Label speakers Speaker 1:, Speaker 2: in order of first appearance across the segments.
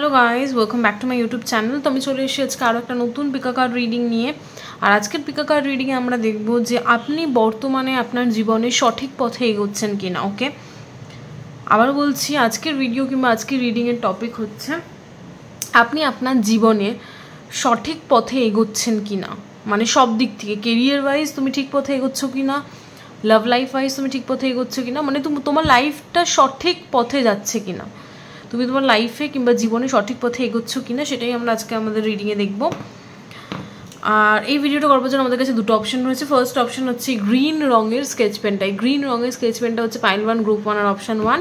Speaker 1: Hello guys, welcome back to my YouTube channel. তো আমি চলে এসেছি আজকে আরও একটা নতুন পিকা কার্ড রিডিং নিয়ে। আর আজকের পিকা কার্ড রিডিংয়ে আমরা দেখব যে আপনি বর্তমানে আপনার জীবনে সঠিক পথে এগোচ্ছেন কিনা। ওকে, আবার বলছি, আজকের ভিডিও কিংবা আজকের রিডিংয়ের টপিক হচ্ছে আপনি আপনার জীবনে সঠিক পথে এগোচ্ছেন কিনা, মানে সব দিক থেকে। কেরিয়ার ওয়াইজ তুমি ঠিক পথে এগোচ্ছ কিনা, লাভ লাইফ ওয়াইজ তুমি ঠিক পথে এগোচ্ছ কিনা, মানে তোমার লাইফটা সঠিক পথে যাচ্ছে কিনা, তুমি তোমার লাইফে কিংবা জীবনে সঠিক পথে এগোচ্ছ কিনা, সেটাই আমরা আজকে আমাদের রিডিংয়ে দেখব। আর এই ভিডিওটা করবার জন্য আমাদের কাছে দুটো অপশন রয়েছে। ফার্স্ট অপশন হচ্ছে গ্রিন রঙের স্কেচ পেনটা। এই গ্রিন রঙের স্কেচ পেনটা হচ্ছে পাইল 1 গ্রুপ 1 আর অপশন 1।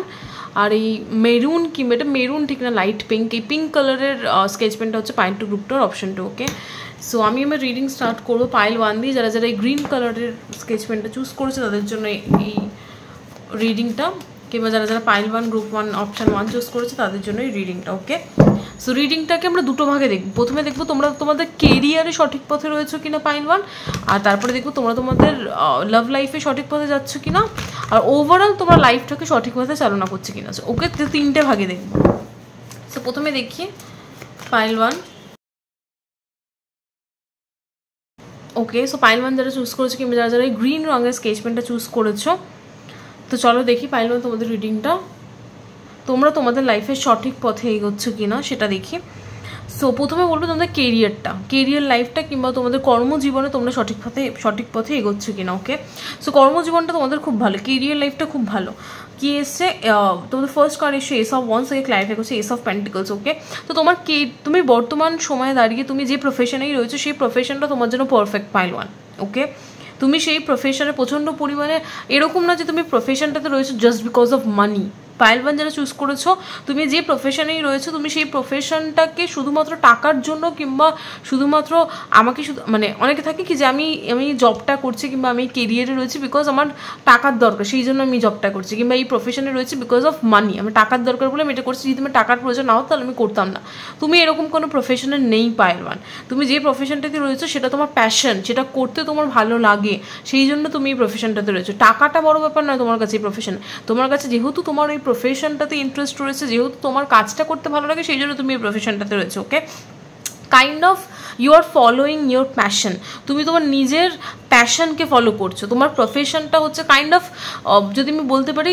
Speaker 1: আর এই মেরুন কিংবা এটা মেরুন ঠিক না, লাইট পিঙ্ক, এই পিঙ্ক কালারের স্কেচ পেনটা হচ্ছে পাইল 2 গ্রুপ 2 আর অপশন 2। ওকে, সো আমি আমার রিডিং স্টার্ট করবো পাইল 1 দিয়ে। যারা যারা এই গ্রিন কালারের স্কেচ পেনটা চুজ করেছে তাদের জন্য এই রিডিংটা, কিংবা যারা যারা পাইল 1 গ্রুপ 1 অপশান 1 চুজ করেছে তাদের জন্য এই রিডিংটা। ওকে, সো রিডিংটাকে আমরা দুটো ভাগে দেখব। প্রথমে দেখবো তোমরা তোমাদের কেরিয়ারে সঠিক পথে রয়েছো কিনা পাইল 1, আর তারপরে দেখবো তোমরা তোমাদের লাভ লাইফে সঠিক পথে যাচ্ছ কিনা, আর ওভারঅল তোমরা লাইফটাকে সঠিক পথে চালনা করছে কিনা। ওকে, তিনটে ভাগে দেখবো। সো প্রথমে দেখি পাইল 1। ওকে, সো পাইল 1 যারা চুজ করেছো কিংবা যারা যারা এই গ্রিন রঙের স্কেচ পেনটা চুজ করেছো, তো চলো দেখি পাইল 1 তোমাদের রিডিংটা, তোমরা তোমাদের লাইফের সঠিক পথে এগোচ্ছ কিনা সেটা দেখি। সো প্রথমে বলবো তোমাদের কেরিয়ার লাইফটা কিংবা তোমাদের কর্মজীবনে তোমরা সঠিক পথে এগোচ্ছ কিনা। ওকে, সো কর্মজীবনটা তোমাদের খুব ভালো, কেরিয়ার লাইফটা খুব ভালো। কি এসছে তোমাদের ফার্স্ট কার্ড এসে এস অফ ওয়ান্স, থেকে ক্লারিফাই করছে এস অফ পেন্টিকলস। ওকে, তো তুমি বর্তমান সময়ে দাঁড়িয়ে তুমি যে প্রফেশনেই রয়েছো সেই প্রফেশনটা তোমার জন্য পারফেক্ট পাইল 1। ওকে, তুমি সেই প্রফেশনে প্রচণ্ড পরিমাণে, এরকম না যে তুমি প্রফেশনটাতে রয়েছো just because of money. Pile 1 যারা চুজ করেছো, তুমি যে প্রফেশনেই রয়েছো তুমি সেই প্রফেশনটাকে শুধুমাত্র টাকার জন্য কিংবা শুধুমাত্র আমাকে মানে অনেকে থাকে কি যে আমি জবটা করছি কিংবা আমি কেরিয়ারে রয়েছি বিকজ আমার টাকার দরকার, সেই জন্য আমি জবটা করছি, কিংবা এই প্রফেশনে রয়েছে বিকজ অফ মানি, আমার টাকার দরকার বলে আমি এটা করছি। যদি আমার টাকার প্রয়োজন না হতো তাহলে আমি করতাম না। তুমি এরকম কোনো প্রফেশনে নেই পাইল 1। তুমি যে প্রফেশনটাতে রয়েছো সেটা তোমার প্যাশন, সেটা করতে তোমার ভালো লাগে, সেই জন্য তুমি এই প্রফেশনটাতে রয়েছো। টাকাটা বড় ব্যাপার নয় তোমার কাছে। এই প্রফেশন তোমার কাছে, যেহেতু তোমার ওই প্রফেশনটাতে ইন্টারেস্ট রয়েছে, যেহেতু তোমার কাজটা করতে ভালো লাগে, সেই জন্য তুমি এই প্রফেশনটাতে রয়েছে। Okay, kind of you are following your passion, তুমি তোমার নিজের প্যাশনকে ফলো করছো। তোমার প্রফেশনটা হচ্ছে কাইন্ড অফ, যদি আমি বলতে পারি,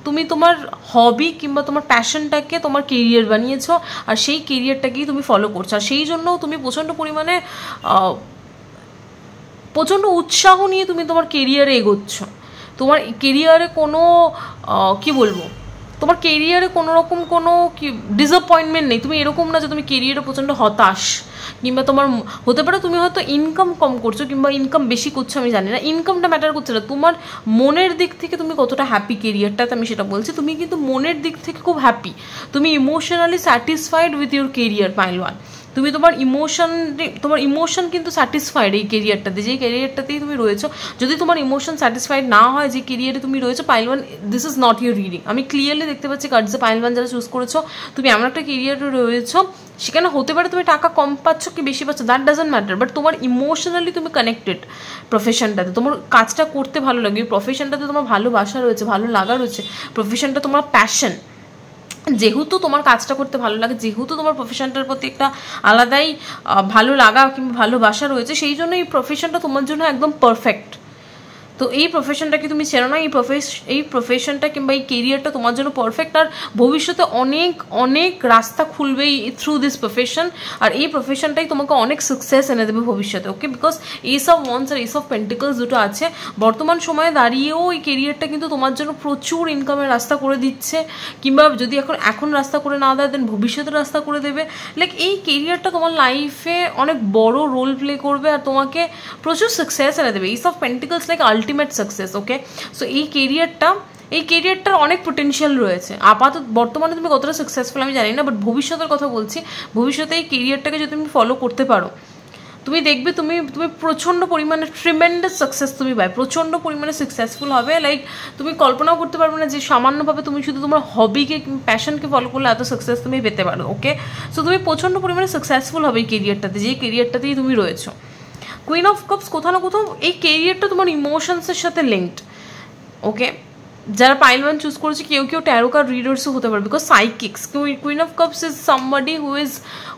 Speaker 1: তুমি তোমার হবি কিংবা তোমার প্যাশনটাকে তোমার কেরিয়ার বানিয়েছো, আর সেই কেরিয়ারটাকেই তুমি ফলো করছো। আর সেই জন্য তুমি প্রচণ্ড পরিমাণে প্রচণ্ড উৎসাহ নিয়ে তুমি তোমার কেরিয়ারে এগোচ্ছ। তোমার কেরিয়ারে কোনো কি বলবো, তোমার কেরিয়ারে কোনো রকম কোনো ডিসঅ্যাপয়েন্টমেন্ট নেই। তুমি এরকম না যে তুমি কেরিয়ারে প্রচণ্ড হতাশ, কিংবা তোমার হতে পারে তুমি হয়তো ইনকাম কম করছো কিংবা ইনকাম বেশি করছো, আমি জানি না, ইনকামটা ম্যাটার করছে না। তোমার মনের দিক থেকে তুমি কতটা হ্যাপি কেরিয়ারটাতে, আমি সেটা বলছি। তুমি কিন্তু মনের দিক থেকে খুব হ্যাপি, তুমি emotionally satisfied with your career pile 1। তুমি তোমার ইমোশন কিন্তু স্যাটিসফাইড এই কেরিয়ারটাতে, যেই কেরিয়ারটাতেই তুমি রয়েছো। যদি তোমার ইমোশন স্যাটিসফাইড না হয় যে কেরিয়ারে তুমি রয়েছো pile 1, this is not your reading. আমি ক্লিয়ারলি দেখতে পাচ্ছি কার্ডসে পাইল 1 যারা চুজ করেছো, তুমি এমন একটা কেরিয়ারে রয়েছো, সেখানে হতে পারে তুমি টাকা কম পাচ্ছ কি বেশি পাচ্ছ, দ্যাট ডাজন্ট ম্যাটার, বাট তোমার ইমোশনালি তুমি কানেক্টেড প্রফেশনটাতে, তোমার কাজটা করতে ভালো লাগে, প্রফেশনটাতে তোমার ভালোবাসা রয়েছে, ভালো লাগা রয়েছে, প্রফেশনটা তোমার প্যাশন। যেহেতু তোমার কাজটা করতে ভালো লাগে, যেহেতু তোমার প্রফেশনটার প্রতি একটা আলাদাই ভালো লাগা কিংবা ভালোবাসা রয়েছে, সেই জন্য এই প্রফেশনটা তোমার জন্য একদম পারফেক্ট। তো এই প্রফেশনটাকে তুমি চেনো না, এই প্রফেশনটা কিংবা এই কেরিয়ারটা তোমার জন্য পারফেক্ট। আর ভবিষ্যতে অনেক অনেক রাস্তা খুলবে থ্রু দিস প্রফেশন, আর এই প্রফেশনটাই তোমাকে অনেক সাকসেস এনে দেবে ভবিষ্যতে। Okay, because ace of wands আর এস অফ পেন্টিকলস দুটো আছে। বর্তমান সময়ে দাঁড়িয়েও এই কেরিয়ারটা কিন্তু তোমার জন্য প্রচুর ইনকামের রাস্তা করে দিচ্ছে, কিংবা যদি এখন রাস্তা করে না দেয় দেন ভবিষ্যতে রাস্তা করে দেবে। লাইক এই কেরিয়ারটা তোমার লাইফে অনেক বড় রোল প্লে করবে আর তোমাকে প্রচুর সাকসেস এনে দেবে। S of pentacles like ultimate success. Okay, so এই কেরিয়ারটার অনেক পোটেনশিয়াল রয়েছে। আপাতত বর্তমানে তুমি কতটা সাকসেসফুল আমি জানি না, বাট ভবিষ্যতের কথা বলছি। ভবিষ্যতে এই কেরিয়ারটাকে যদি তুমি ফলো করতে পারো, তুমি দেখবে তুমি প্রচণ্ড পরিমাণে ট্রিমেন্ডাস সাকসেস তুমি পাবে, প্রচণ্ড পরিমাণে সাকসেসফুল হবে। লাইক তুমি কল্পনাও করতে পারবে না যে সামান্যভাবে তুমি শুধু তোমার হবিকে প্যাশনকে ফলো করলে এত সাকসেস তুমি পেতে পারো। ওকে, সো তুমি প্রচণ্ড পরিমাণে সাকসেসফুল হবে এই কেরিয়ারটাতে, যে কেরিয়ারটাতেই তুমি রয়েছো। কুইন অফ কাপস কোথাও না কোথাও এই কেরিয়ারটা তোমার ইমোশনসের সাথে লিঙ্কড। ওকে, যারা পাইল ওয়ান চুজ করেছে কেউ কেউ ট্যারো কার্ড রিডার্সও হতে পারে, because psychics, queen of cups is somebody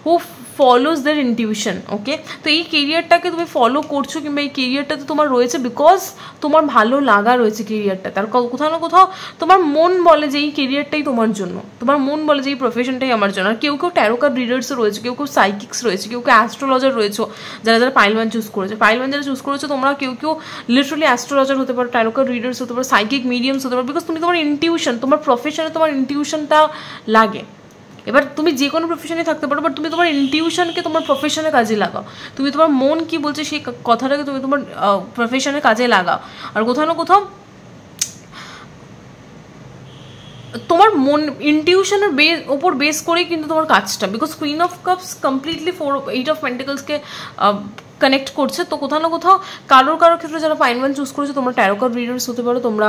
Speaker 1: who follows their intuition. Okay, তো এই কেরিয়ারটাকে তুমি ফলো করছো কিংবা এই কেরিয়ারটাতে তোমার রয়েছে বিকজ তোমার ভালো লাগা রয়েছে কেরিয়ারটাতে, আর কোথাও না কোথাও তোমার মন বলে যে এই কেরিয়ারটাই তোমার জন্য, তোমার মন বলে যে এই প্রফেশনটাই আমার জন্য। আর কেউ কেউ ট্যারো কার্ড রিডার্সও রয়েছে, কেউ কেউ সাইকিক্স রয়েছে, কেউ কেউ অ্যাস্ট্রোলজার রয়েছে, যারা যারা পাইল ওয়ান চুজ করেছে। পাইল ওয়ান যারা চুজ করেছো তোমরা কেউ কেউ লিটারালি অ্যাস্ট্রোলজার হতে পারো, ট্যারো কার্ড রিডার্স হতে পারো, সাইকিক মিডিয়ামস হতে পারো, বিকজ তুমি তোমার ইনটিউশন, তোমার প্রফেশনে তোমার ইনটিউশনটা লাগে। এবার তুমি যে কোনো প্রফেশনে থাকতে পারো, বাট তুমি তোমার ইনটিউশনকে তোমার প্রফেশনে কাজে লাগাও, তুমি তোমার মন কি বলছে সেই কথাটাকে তুমি তোমার প্রফেশনে কাজে লাগাও। আর কোথাও না কোথাও তোমার মন ইনটিউশনের ওপর বেস করেই কিন্তু তোমার কাজটা, because queen of cups completely 8 of পেন্টিকলসকে কানেক্ট করছে। তো কোথাও না কোথাও কারোর ক্ষেত্রে যারা পাইল ওয়ান চুজ করেছে তোমরা ট্যারো কার্ড রিডার্স হতে পারো, তোমরা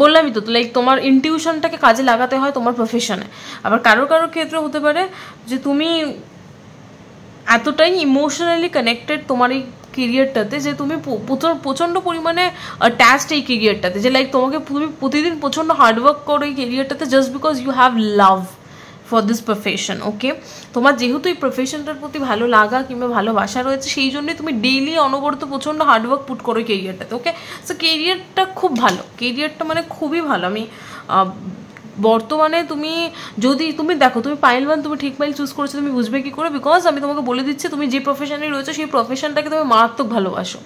Speaker 1: বললামই তো লাইক তোমার ইনটিউশনটাকে কাজে লাগাতে হয় তোমার প্রফেশনে। আবার কারোর ক্ষেত্রে হতে পারে যে তুমি এতটাই ইমোশনালি কানেক্টেড তোমার এই কেরিয়ারটাতে যে তুমি প্রচণ্ড পরিমাণে অ্যাটাচড এই কেরিয়ারটাতে, যে লাইক তুমি প্রতিদিন প্রচণ্ড হার্ডওয়ার্ক করো এই কেরিয়ারটাতে just because you have love for this profession. Okay, তোমার যেহেতু এই প্রফেশনটার প্রতি ভালো লাগা কিংবা ভালোবাসা রয়েছে সেই জন্যই তুমি ডেইলি অনবরত প্রচণ্ড হার্ডওয়ার্ক পুট করো কেরিয়ারটাতে। ওকে, সো কেরিয়ারটা খুব ভালো, কেরিয়ারটা মানে খুবই ভালো। আমি বর্তমানে যদি তুমি দেখো তুমি পাইল ওয়ান তুমি ঠিক পাইল চুজ করেছো, তুমি বুঝবে কি করে, বিকজ আমি তোমাকে বলে দিচ্ছি তুমি যে প্রফেশনে রয়েছো সেই প্রফেশনটাকে তুমি মারাত্মক ভালোবাসো।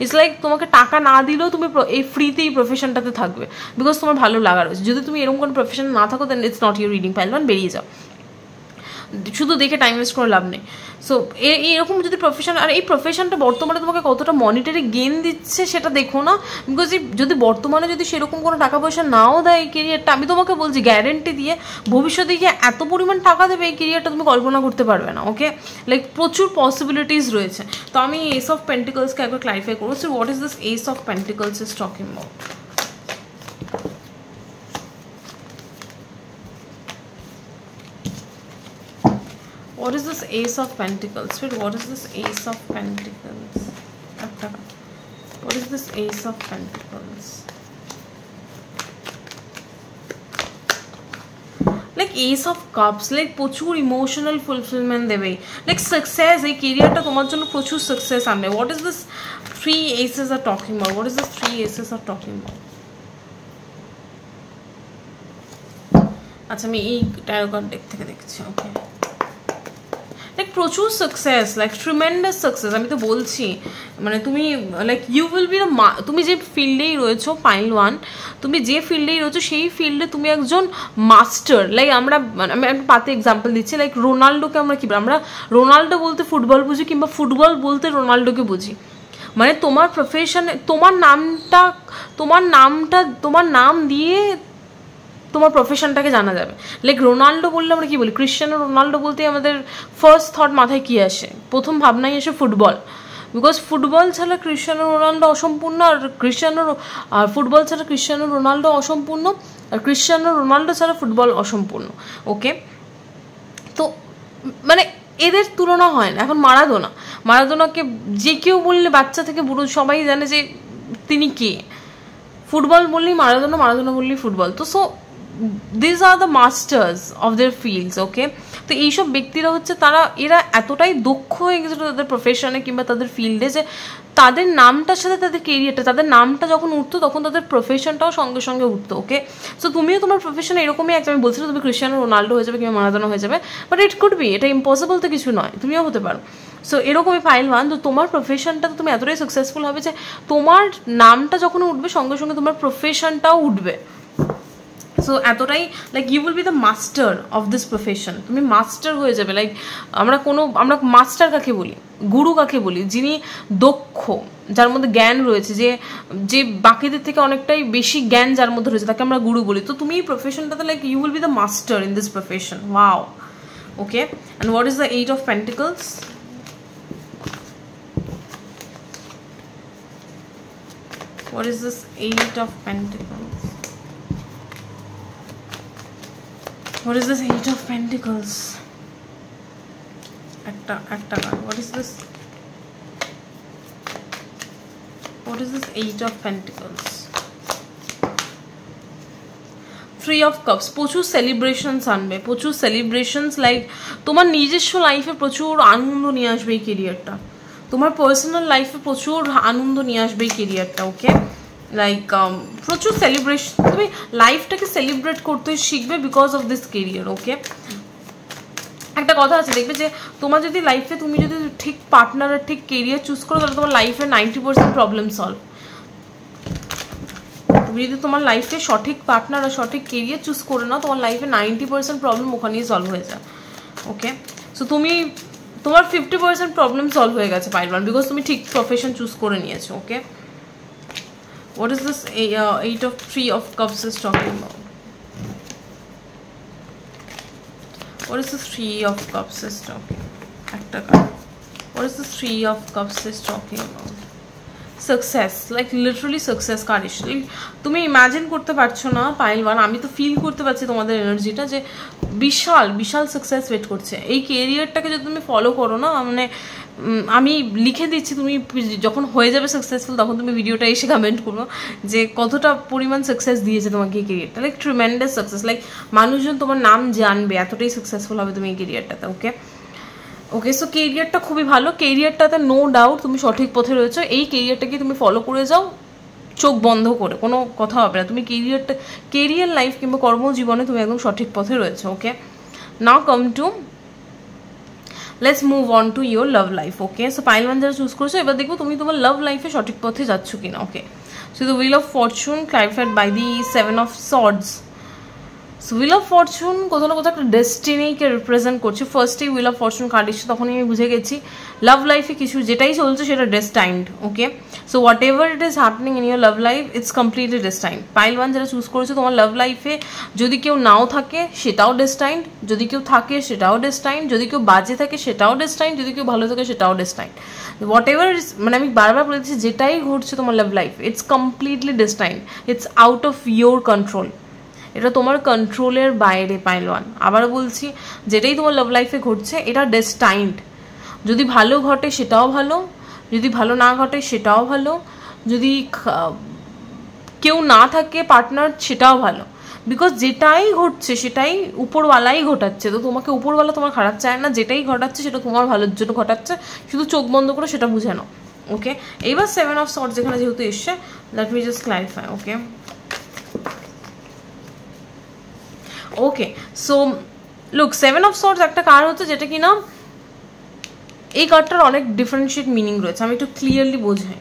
Speaker 1: ইটস লাইক তোমাকে টাকা না দিলেও তুমি এই ফ্রিতে এই প্রফেশনটাতে থাকবে বিকজ তোমার ভালো লাগা রয়েছে। যদি তুমি এরকম কোনো প্রফেশনে না থাকো then it's not your reading, pile one বেরিয়ে যাও, শুধু দেখে টাইম ওয়েস্ট করে লাভ নেই। সো এরকম যদি প্রফেশন, আর এই প্রফেশনটা বর্তমানে তোমাকে কতটা মনিটারি গেইন দিচ্ছে সেটা দেখো না, বিকজ যদি বর্তমানে যদি সেরকম কোনো টাকা পয়সা নাও দেয় এই কেরিয়ারটা, আমি তোমাকে বলছি গ্যারেন্টি দিয়ে ভবিষ্যতে গিয়ে এত পরিমাণ টাকা দেবে এই কেরিয়ারটা তুমি কল্পনা করতে পারবে না। ওকে, লাইক প্রচুর পসিবিলিটিস রয়েছে। তো আমি এস অফ পেন্টিকলসকে একবার ক্লারিফাই করবো। So what is this S of pentacles is talking about? What is this Ace of Pentacles? Wait, what is this Ace of Pentacles? What is this Ace of Pentacles? Like Ace of Cups, like প্রচুর emotional fulfilment দেবে, like success, এই কেরিয়ারটা তোমার জন্য প্রচুর success আনবে। What is this 3 aces are talking about? What is this 3 aces are talking about? আচ্ছা, আমি এই ট্যারো কার্ড ডেক থেকে দেখছি। ওকে, লাইক প্রচুর সাকসেস, লাইক ট্রিমেন্ডাস সাকসেস। আমি তো বলছি মানে তুমি লাইক ইউ উইল বি তুমি যে ফিল্ডেই রয়েছো পাইল ওয়ান, তুমি যে ফিল্ডেই রয়েছো সেই ফিল্ডে তুমি একজন মাস্টার। লাইক আমি পাতে এক্সাম্পল দিচ্ছি, লাইক রোনাল্ডোকে আমরা কি আমরা রোনাল্ডো বলতে ফুটবল বুঝি কিংবা ফুটবল বলতে রোনাল্ডোকে বুঝি। মানে তোমার প্রফেশনে তোমার নাম দিয়ে তোমার প্রফেশনটাকে জানা যাবে। লাইক রোনাল্ডো বললে আমরা কি বলি, ক্রিশ্চিয়ানো রোনাল্ডো বলতে আমাদের ফার্স্ট থট মাথায় কি আসে, প্রথম ভাবনাই আসে ফুটবল, বিকজ ফুটবল ছাড়া ক্রিশ্চিয়ানো রোনাল্ডো অসম্পূর্ণ, আর ফুটবল ছাড়া ক্রিশ্চিয়ানো রোনাল্ডো অসম্পূর্ণ, আর ক্রিশ্চিয়ানো রোনাল্ডো ছাড়া ফুটবল অসম্পূর্ণ। ওকে, তো মানে এদের তুলনা হয় না। এখন মারাদোনাকে যে কেউ বললে বাচ্চা থেকে বুড়ো সবাই জানে যে তিনি কে। ফুটবল বললেই মারাদোনা বললেই ফুটবল। তো so this are the masters of their fields. Okay, তো এইসব ব্যক্তিরা হচ্ছে এরা এতটাই দক্ষ হয়ে গেছিলো তাদের প্রফেশনে কিংবা তাদের ফিল্ডে যে তাদের নামটার সাথে তাদের কেরিয়ারটা, তাদের নামটা যখন উঠতো তখন তাদের প্রফেশনটাও সঙ্গে সঙ্গে উঠতো। ওকে, সো তুমিও তোমার প্রফেশনে এরকমই একটা, আমি বলছিলাম তুমি ক্রিশ্চিয়ানো রোনাল্ডো হয়ে যাবে কিংবা মারাদোনা হয়ে যাবে, বাট ইট কুড বি, এটা ইম্পসিবল তো কিছু নয়, তুমিও হতে পারো। সো এরকমই পাইল ওয়ান, তো তোমার প্রফেশনটাতে তুমি এতটাই সাকসেসফুল হবে যে তোমার নামটা যখন উঠবে সঙ্গে সঙ্গে তোমার প্রফেশনটাও উঠবে। সো এতটাই like you will be the master of this profession, তুমি মাস্টার হয়ে যাবে। লাইক আমরা মাস্টার কাকে বলি, গুরু কাকে বলি, যিনি দক্ষ, যার মধ্যে জ্ঞান রয়েছে, যে বাকিদের থেকে অনেকটাই বেশি জ্ঞান যার মধ্যে রয়েছে তাকে আমরা গুরু বলি। তো তুমি এই প্রফেশনটাতে like you will be the master in this profession. Wow. Okay, and what is the 8 of Pentacles? What is this 8 of Pentacles? What is this 8 of Pentacles? What is this? What is this 8 of Pentacles? Three of cups, প্রচুর celebrations আনবে, প্রচুর celebrations, like তোমার নিজস্ব লাইফে প্রচুর আনন্দ নিয়ে আসবে এই কেরিয়ারটা, তোমার পার্সোনাল লাইফে প্রচুর আনন্দ নিয়ে আসবে এই কেরিয়ারটা। ওকে, লাইক প্রচুর সেলিব্রেশন, তুমি লাইফটাকে সেলিব্রেট করতে শিখবে বিকজ অফ দিস কেরিয়ার। ওকে, একটা কথা আছে, দেখবে যে তোমার যদি লাইফে তুমি যদি ঠিক পার্টনার আর ঠিক কেরিয়ার চুজ করো, তাহলে তোমার লাইফে 90% প্রবলেম সলভ। তুমি যদি তোমার লাইফে সঠিক পার্টনার আর সঠিক কেরিয়ার চুজ করে নাও, তোমার লাইফে 90% প্রবলেম ওখানেই সলভ হয়ে যায়। ওকে, সো তুমি তোমার 50% প্রবলেম সলভ হয়ে গেছে পাইলওয়ান, বিকজ তুমি ঠিক প্রফেশন চুজ করে নিয়েছো। ওকে, what is this 8 of 3 of cups is talking about? What is the 3 of cups is talking? একটা card, what is the 3 of cups is talking about? Success, like literally success card এসে, তুমি imagine করতে পারছো না পাইলওয়ান, আমি তো feel করতে পারছি তোমাদের এনার্জিটা, যে বিশাল বিশাল সাকসেস ওয়েট করছে। এই কেরিয়ারটাকে যদি তুমি ফলো করো না, মানে আমি লিখে দিচ্ছি, তুমি যখন হয়ে যাবে সাকসেসফুল তখন তুমি ভিডিওটা এসে কমেন্ট করো যে কতটা পরিমাণ সাকসেস দিয়েছে তোমাকে এই কেরিয়ারটা, লাইক ট্রিমেন্ডাস সাকসেস, লাইক মানুষজন তোমার নাম জানবে, এতটাই সাকসেসফুল হবে তুমি এই কেরিয়ারটাতে। ওকে ওকে, সো কেরিয়ারটা খুবই ভালো, কেরিয়ারটাতে নো ডাউট তুমি সঠিক পথে রয়েছো, এই কেরিয়ারটাকে তুমি ফলো করে যাও চোখ বন্ধ করে, কোনো কথা হবে না, তুমি কেরিয়ার লাইফ কিংবা কর্মজীবনে তুমি একদম সঠিক পথে রয়েছো। Okay, now come to let's move on to your love life. Okay, so pile one যারা চুজ করছো, এবার দেখবো তুমি তোমার লাভ লাইফে সঠিক পথে যাচ্ছ কিনা। Okay, so the wheel of fortune clarified by the 7 of swords। So wheel of fortune কোথাও না কোথাও একটা ডেস্টিনিকে রিপ্রেজেন্ট করছে। ফার্স্টেই হুইল অফ ফরচুন কার্ড এসছে, তখনই আমি বুঝে গেছি লাভ লাইফে কিছু যেটাই চলছে সেটা destined. Okay, so what it is happening in your love life, it's completely destined. Pile one যারা চুজ করেছে, তোমার লাভ লাইফে যদি কেউ নাও থাকে সেটাও ডেস্টাইন্ড, যদি কেউ থাকে সেটাও ডেস্টাইন্ড, যদি কেউ বাজে থাকে সেটাও ডেস্টাইন্ড, যদি কেউ ভালো থাকে সেটাও ডেস্টাইন্ড। হোয়াট এভার ইজ, মানে আমি বারবার বলেছি, যেটাই ঘটছে তোমার love life, it's completely destined, it's out of your control, এটা তোমার কন্ট্রোলের বাইরে পাইলওয়ান। আবার বলছি, যেটাই তোমার লাভ লাইফে ঘটছে এটা ডেস্টাইন্ড, যদি ভালো ঘটে সেটাও ভালো, যদি ভালো না ঘটে সেটাও ভালো, যদি কেউ না থাকে পার্টনার সেটাও ভালো, বিকজ যেটাই ঘটছে সেটাই উপরওয়ালাই ঘটাচ্ছে, তো তোমাকে উপরওয়ালা তোমার খারাপ চায় না, যেটাই ঘটাচ্ছে সেটা তোমার ভালোর জন্য ঘটাচ্ছে, শুধু চোখ বন্ধ করে সেটা বুঝে নাও। ওকে, এইবার 7 of swords যেখানে যেহেতু এসছে, late me just clarify. Okay okay, so look 7 of swords একটা কার্ড হচ্ছে যেটা কি না, এই কার্ডটার অনেক ডিফারেন্সিয়েট মিনিং রয়েছে, আমি একটু ক্লিয়ারলি বোঝাই।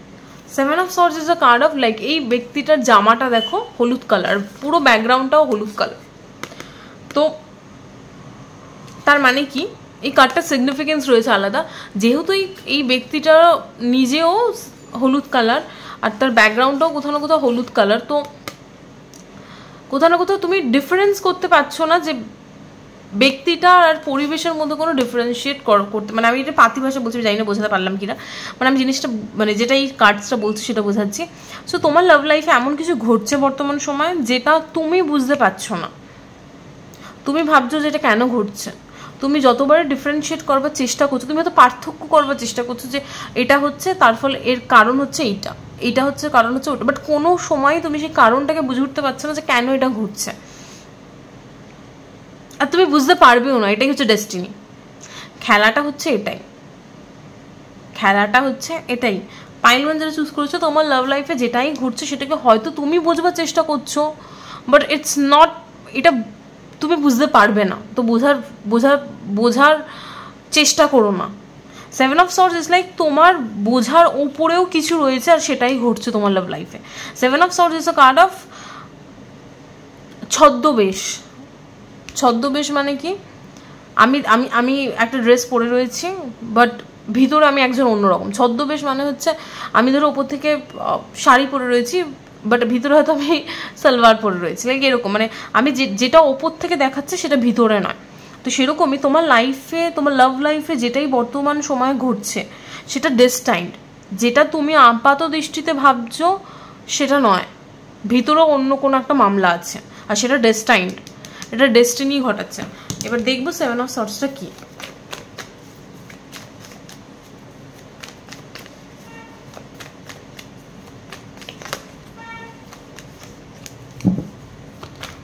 Speaker 1: 7 of swords is a card of, like এই ব্যক্তিটার জামাটা দেখো হলুদ কালার, পুরো ব্যাকগ্রাউন্ডটাও হলুদ কালার, তো তার মানে কি এই কার্ডটার সিগনিফিকেন্স রয়েছে আলাদা, যেহেতু এই ব্যক্তিটা নিজেও হলুদ কালার আর তার ব্যাকগ্রাউন্ডটাও কোথাও না কোথাও হলুদ কালার, তো কোথাও না কোথাও তুমি ডিফারেন্স করতে পারছো না যে ব্যক্তিটা আর পরিবেশের মধ্যে কোনো ডিফারেন্সিয়েট করতে, মানে আমি এটা পাতি ভাষা বলছি, জানি না বোঝাতে পারলাম কিনা, মানে আমি জিনিসটা মানে যেটা এই কার্ডসটা বলছি সেটা বোঝাচ্ছি। সো তোমার লাভ লাইফে এমন কিছু ঘটছে বর্তমান সময় যেটা তুমি বুঝতে পারছো না, তুমি ভাবছো যে এটা কেন ঘটছে, তুমি যতবারে ডিফারেন্সিয়েট করবার চেষ্টা করছো, তুমি হয়তো পার্থক্য করবার চেষ্টা করছো যে এটা হচ্ছে তার ফলে এর কারণ হচ্ছে এইটা, এটা হচ্ছে কারণ হচ্ছে ওটা, বাট কোনো সময় তুমি সেই কারণটাকে বুঝে উঠতে পারছো না যে কেন এটা ঘটছে, আর তুমি বুঝতে পারবেও না। এটাই হচ্ছে ডেস্টিনি, খেলাটা হচ্ছে এটাই, খেলাটা হচ্ছে এটাই। পাইলওয়ান যারা চুজ করেছো, তোমার লাভ লাইফে যেটাই ঘটছে সেটাকে হয়তো তুমি বোঝবার চেষ্টা করছো, বাট ইটস নট, এটা তুমি বুঝতে পারবে না, তো বোঝার চেষ্টা করো না। 7 of swords ইজ লাইক তোমার বোঝার উপরেও কিছু রয়েছে আর সেটাই ঘটছে তোমার লাভ লাইফে। 7 of swords is a card of ছদ্মবেশ। ছদ্মবেশ মানে কি, আমি আমি আমি একটা ড্রেস পরে রয়েছি বাট ভিতরে আমি একজন অন্যরকম। ছদ্মবেশ মানে হচ্ছে আমি ধরো ওপর থেকে শাড়ি পরে রয়েছি বাট ভিতরে হয়তো আমি সালোয়ার পরে রয়েছি, লাইক এরকম, মানে আমি যেটা ওপর থেকে দেখাচ্ছে সেটা ভিতরে নয়। তো সেরকমই তোমার লাইফে, তোমার লাভ লাইফে যেটাই বর্তমান সময়ে ঘটছে সেটা ডেস্টাইন্ড, যেটা তুমি আপাত দৃষ্টিতে ভাবছো সেটা নয়, ভিতরেও অন্য কোনো একটা মামলা আছে আর সেটা ডেস্টাইন্ড, এটা ডেস্টিনি ঘটাচ্ছে। এবার দেখবো 7 of swordsটা কি।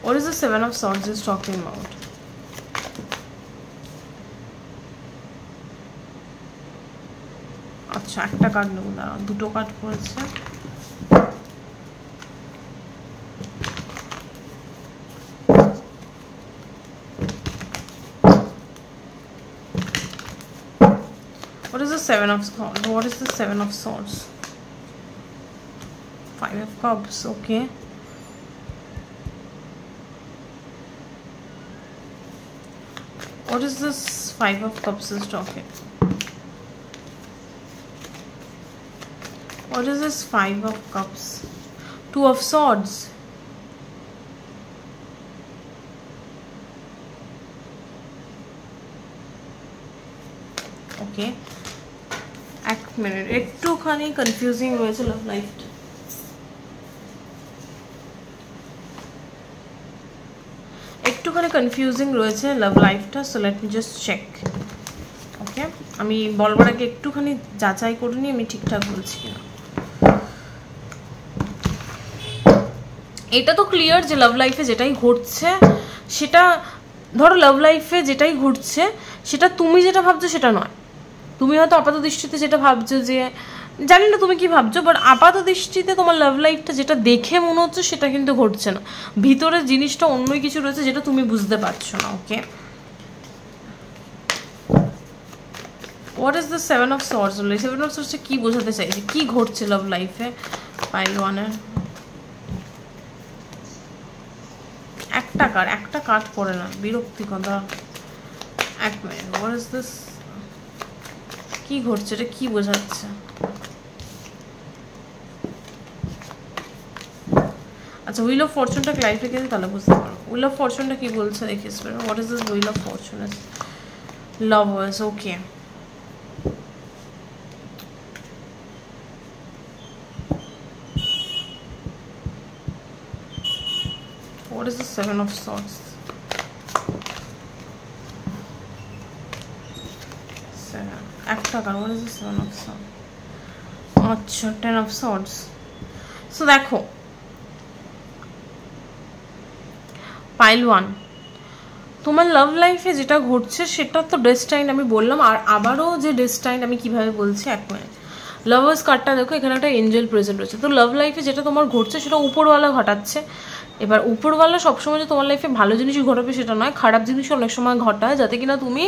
Speaker 1: What is the Seven of Swords is talking about? আচ্ছা একটা কার্ড নেব, দাঁড়াও দুটো কার্ড পড়েছে। What is the Seven of Swords? What is the Seven of Swords? Five of Cups, okay. What is this Five of Cups is talking? What is this Five of Cups? Two of Swords. Okay. এক মিনিট, একটুখানি confusing রয়েছে love লাইফটা। একটুখানি confusing রয়েছে love লাইফটা, so let me just check. Okay, আমি বলবার আগে একটুখানি যাচাই করে নিই আমি ঠিকঠাক বলছি কিনা। এটা তো ক্লিয়ার যে লাভ লাইফে যেটাই ঘটছে সেটা, ধরো লাভ লাইফে যেটাই ঘটছে সেটা তুমি যেটা ভাবছো সেটা নয়। তুমি হয়তো আপাত দৃষ্টিতে যেটা ভাবছো, যে জানি না তুমি কি ভাবছো, বাট আপাত দৃষ্টিতে তোমার লাভ লাইফটা যেটা দেখে মনে হচ্ছে সেটা কিন্তু ঘটছে না। ভিতরের জিনিসটা অন্যই কিছু রয়েছে যেটা তুমি বুঝতে পারছো না। Okay, what is the seven of swords? Seven of সর্ডসে কি বোঝাতে চাইছে, কি ঘটছে লাভ লাইফে পাইল ওয়ানের? একটা কার্ড পড়ে না, বিরক্তিকর। এক মিনিট, হোয়াট ইজ দিস? কি ঘটছে, এটা কি বোঝাচ্ছে? আচ্ছা, হুইল অফ ফরচুনটা ক্লারিফাই করে তাহলে বুঝতে পারো। হুইল অফ ফরচুনটা কি বলছে দেখিস, what is this wheel of Fortune? Lovers, okay. What is the Seven of Swords? Seven. একটা কার, what is the Seven of Swords? আচ্ছা, Ten of Swords. So দেখো, পাইল ওয়ান, তোমার লাভ লাইফে যেটা ঘটছে সেটা তো ডেস্টাইন আমি বললাম, আর আবারও যে ডেস্টাইন আমি কিভাবে বলছি, এক মিনিট। লাভার্স কার্ডটা দেখো, এখানে একটা এঞ্জেল প্রেজেন্ট রয়েছে। তো লাভ লাইফে যেটা তোমার ঘটছে সেটা উপরওয়ালা ঘটাচ্ছে। এবার উপরওয়ালা সবসময় যে তোমার লাইফে ভালো জিনিসই ঘটাবে সেটা নয়, খারাপ জিনিসও অনেক সময় ঘটায়, যাতে কিনা তুমি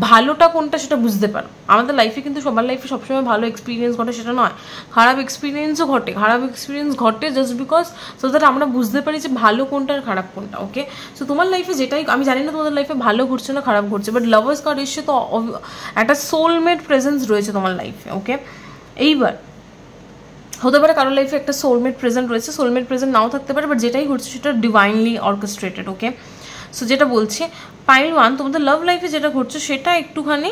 Speaker 1: ভালোটা কোনটা সেটা বুঝতে পারো। আমাদের লাইফে কিন্তু সবার লাইফে সবসময় ভালো এক্সপিরিয়েন্স ঘটে সেটা নয়, খারাপ এক্সপিরিয়েন্সও ঘটে। খারাপ এক্সপিরিয়েন্স ঘটে জাস্ট বিকজ, সো দ্যাট আমরা বুঝতে পারি যে ভালো কোনটা আর খারাপ কোনটা। ওকে, সো তোমার লাইফে যেটাই, আমি জানি না তোমাদের লাইফে ভালো ঘটছে না খারাপ ঘটছে, বাট লাভার্স কার্ড এসে তো একটা সোলমেট প্রেজেন্স রয়েছে তোমার লাইফে। ওকে, এইবার হতে পারে কারোর লাইফে একটা সোলমেট প্রেজেন্ট রয়েছে, সোলমেট প্রেজেন্ট নাও থাকতে পারে, বাট যেটাই ঘটছে সেটা ডিভাইনলি অর্কেস্ট্রেটেড। ওকে, সো যেটা বলছি পাইল ওয়ান, তোমাদের লাভ লাইফে যেটা ঘটছে সেটা একটুখানি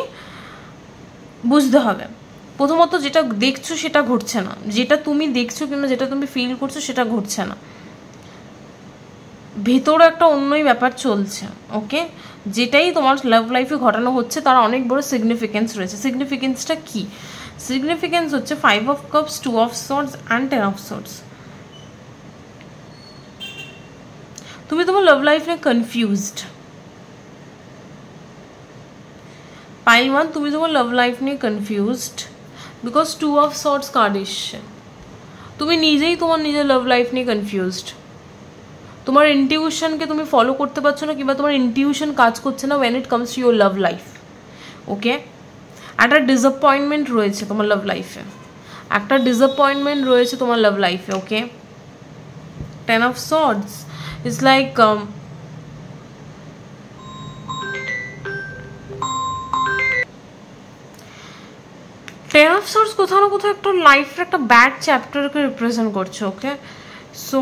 Speaker 1: বুঝতে হবে। প্রথমত যেটা দেখছো সেটা ঘটছে না, যেটা তুমি দেখছো কিংবা যেটা তুমি ফিল করছো সেটা ঘটছে না, ভেতরে একটা অন্যই ব্যাপার চলছে। ওকে, যেটাই তোমার লাভ লাইফে ঘটানো হচ্ছে তার অনেক বড় সিগনিফিকেন্স রয়েছে। সিগনিফিকেন্সটা কি? সিগনিফিকেন্স হচ্ছে five of cups, two of swords and ten of swords. তুমি তোমার লাভ লাইফ নিয়ে কনফিউজড। পাইল ওয়ান, তুমি তোমার লাভ লাইফ নিয়ে confused because two of swords card এসছে। তুমি নিজেই তোমার নিজের লাভ লাইফ নিয়ে কনফিউজড। তোমার ইনটিউশনকে তুমি ফলো করতে পারছো না, কিংবা তোমার ইনটিউশন কাজ করছে না when it comes to your love life. Okay, একটা ডিসঅ্যাপয়েন্টমেন্ট রয়েছে তোমার লাভ লাইফে, একটা ডিসঅ্যাপয়েন্টমেন্ট রয়েছে তোমার লাভ লাইফে। Okay, ten of swords is like ten of swords কোথাও না কোথাও একটা লাইফের একটা ব্যাড চ্যাপ্টারকে রিপ্রেজেন্ট করছে। ওকে, সো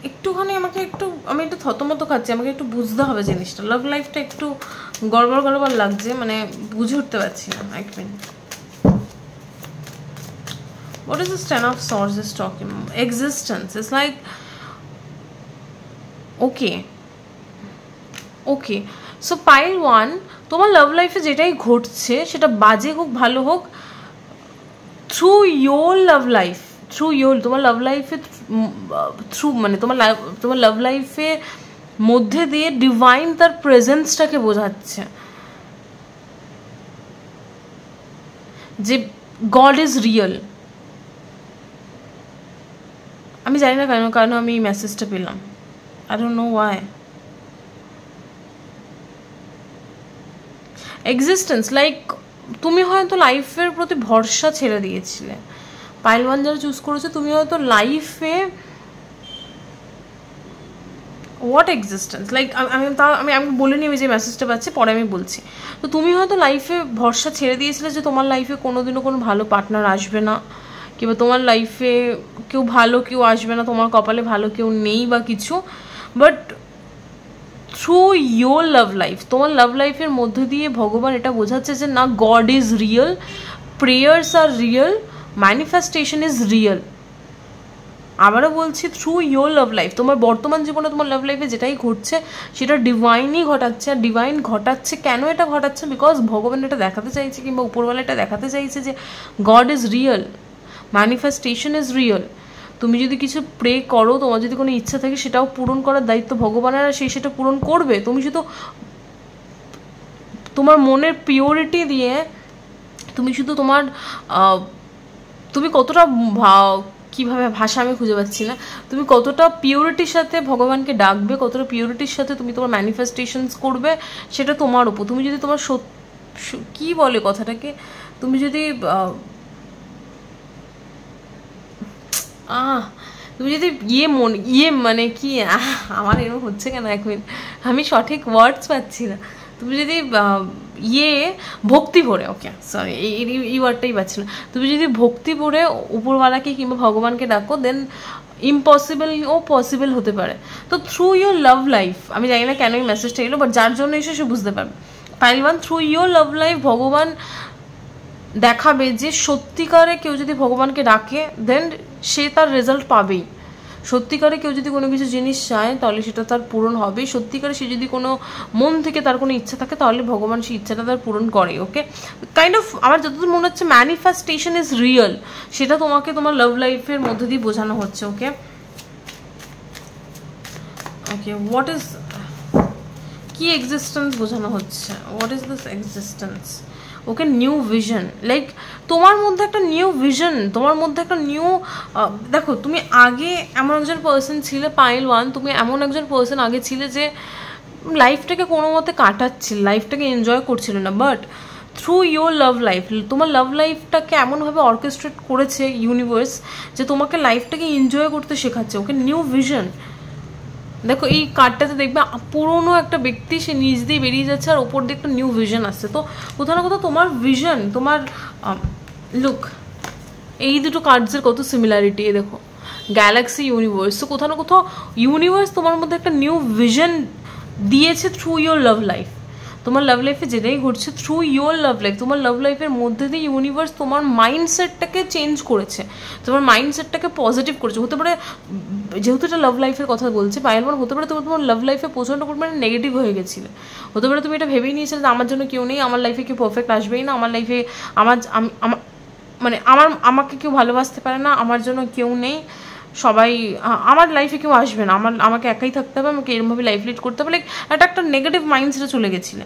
Speaker 1: একটুখানি আমি একটু থতমত খাচ্ছি, আমাকে একটু বুঝতে হবে জিনিসটা। লাভ লাইফটা একটু গড়বড় গড়বড় লাগছে, মানে বুঝে উঠতে পারছি না। এক minute, what is this Ten of Swords is talking about? Existence is like, okay, so pile one, তোমার লাভ লাইফে যেটাই ঘটছে সেটা বাজে হোক ভালো হোক, থ্রু ইয়োর লাভ লাইফ, তোমার লাভ লাইফে থ্রু মানে তোমার লাভ লাইফে মধ্যে দিয়ে ডিভাইন তার প্রেজেন্সটাকে বোঝাচ্ছে যে গড ইজ রিয়েল। আমি জানি না কেন আমি এই মেসেজটা পেলাম, I don't no Y. Existence like তুমি হয়তো লাইফের প্রতি ভরসা ছেড়ে দিয়েছিলে, পাইল 1 যারা চুজ করেছে তুমি হয়তো লাইফে হোয়াট এক্সিস্টেন্স লাইক আমি বলিনি আমি যে মেসেজটা পাচ্ছি, পরে আমি বলছি। তো তুমি হয়তো লাইফে ভরসা ছেড়ে দিয়েছিলে যে তোমার লাইফে কোনোদিনও কোনো ভালো পার্টনার আসবে না, কিংবা তোমার লাইফে কেউ ভালো কেউ আসবে না, তোমার কপালে ভালো কেউ নেই বা কিছু। But through your love life, তোমার লাভ লাইফের মধ্য দিয়ে ভগবান এটা বোঝাচ্ছে যে না, God is real, prayers are real, manifestation is real. আবারও বলছি, থ্রু ইয়োর লাভ লাইফ, তোমার বর্তমান জীবনে তোমার লাভ লাইফে যেটাই ঘটছে সেটা ডিভাইনই ঘটাচ্ছে। আর ডিভাইন ঘটাচ্ছে কেন এটা ঘটাচ্ছে? বিকজ ভগবান এটা দেখাতে চাইছে, কিংবা উপরওয়ালা এটা দেখাতে চাইছে যে god is real, manifestation is real. তুমি যদি কিছু প্রে করো, তোমার যদি কোনো ইচ্ছা থাকে, সেটাও পূরণ করার দায়িত্ব ভগবানের, আর সেটা পূরণ করবে। তুমি শুধু তোমার মনের পিওরিটি দিয়ে, তুমি শুধু তোমার তুমি কতটা কীভাবে ভাষা আমি খুঁজে পাচ্ছি না, তুমি কতটা পিওরিটির সাথে ভগবানকে ডাকবে, কতটা পিওরিটির সাথে তুমি তোমার ম্যানিফেস্টেশনস করবে, সেটা তোমার উপর। তুমি যদি তোমার কী বলে কথাটাকে, তুমি যদি তুমি যদি মানে কি, আমার এরকম হচ্ছে কেন এখন, আমি সঠিক ওয়ার্ডস পাচ্ছি না। তুমি যদি ভক্তি ভরে, ওকে সরি এই ওয়ার্ডটাই পাচ্ছি না, তুমি যদি ভক্তি ভরে উপরওয়ালাকে কিংবা ভগবানকে ডাকো, দেন ইম্পসিবল ও পসিবল হতে পারে। তো থ্রু ইয়োর লাভ লাইফ, আমি জানি না কেন এই মেসেজটা এলো, বাট যার জন্য এসে সে বুঝতে পারবে। Pile 1, through your love life ভগবান দেখাবে যে সত্যিকারে কেউ যদি ভগবানকে ডাকে, দেন সে তার রেজাল্ট পাবেই। সত্যিকারে কেউ যদি কোনো কিছু জিনিস চায়, তাহলে সেটা তার পূরণ হবে। সত্যিকারে সে যদি কোনো মন থেকে তার কোনো ইচ্ছা থাকে, তাহলে ভগবান সেই ইচ্ছাটা তার পূরণ করে। ওকে, কাইন্ড অফ আমার যতদূর মনে হচ্ছে ম্যানিফেস্টেশন ইজ রিয়েল, সেটা তোমাকে তোমার লাভ লাইফের মধ্যে দিয়ে বোঝানো হচ্ছে। ওকে ওকে হোয়াট ইজ, কি এক্সিস্টেন্স বোঝানো হচ্ছে? What is this existence? Okay, new vision, like তোমার মধ্যে একটা নিউ ভিশন, তোমার মধ্যে একটা নিউ, দেখো তুমি আগে এমন একজন পার্সন ছিলে, পাইল 1, তুমি এমন একজন পার্সন আগে ছিলে যে লাইফটাকে কোনো মতে কাটাচ্ছিল, লাইফটাকে এনজয় করছিল না। But through your love life, তোমার লাভ লাইফটাকে এমনভাবে অর্কেস্ট্রেট করেছে ইউনিভার্স যে তোমাকে লাইফটাকে এনজয় করতে শেখাচ্ছে। ওকে, নিউ ভিশন। দেখো এই কার্ডটাতে দেখবে পুরনো একটা ব্যক্তি, সে নিজ দিয়ে বেরিয়ে যাচ্ছে, আর ওপর দিয়ে একটা নিউ ভিশন আসছে। তো কোথাও না কোথাও তোমার ভিশন, তোমার লুক, এই দুটো কার্ডসের কত সিমিলারিটি, দেখো গ্যালাক্সি, ইউনিভার্স। তো কোথাও না কোথাও ইউনিভার্স তোমার মধ্যে একটা নিউ ভিশন দিয়েছে থ্রু ইয়োর লাভ লাইফ। তোমার লাভ লাইফে যেটাই ঘটছে থ্রু ইয়োর লাভ লাইফ, তোমার লাভ লাইফের মধ্যে দিয়ে ইউনিভার্স তোমার মাইন্ডসেটটাকে চেঞ্জ করেছে, তোমার মাইন্ডসেটটাকে পজিটিভ করেছে। হতে পারে, যেহেতু এটা লাভ লাইফের কথা বলছে পাইল 1, হতে পারে তোমার লাভ লাইফে প্রচণ্ড পরিমাণে নেগেটিভ হয়ে গেছিলে। হতে পারে তুমি এটা ভেবেই নিয়েছিলে যে আমার জন্য কেউ নেই, আমার লাইফে কেউ পারফেক্ট আসবেই না, আমার লাইফে আমাকে কেউ ভালোবাসতে পারে না, আমার জন্য কেউ নেই, সবাই আমার লাইফে কেউ আসবে না, আমাকে একাই থাকতে হবে, আমাকে এরকমভাবে লাইফ লিড করতে হবে, লাইক একটা নেগেটিভ মাইন্ডসেটে চলে গেছিলে,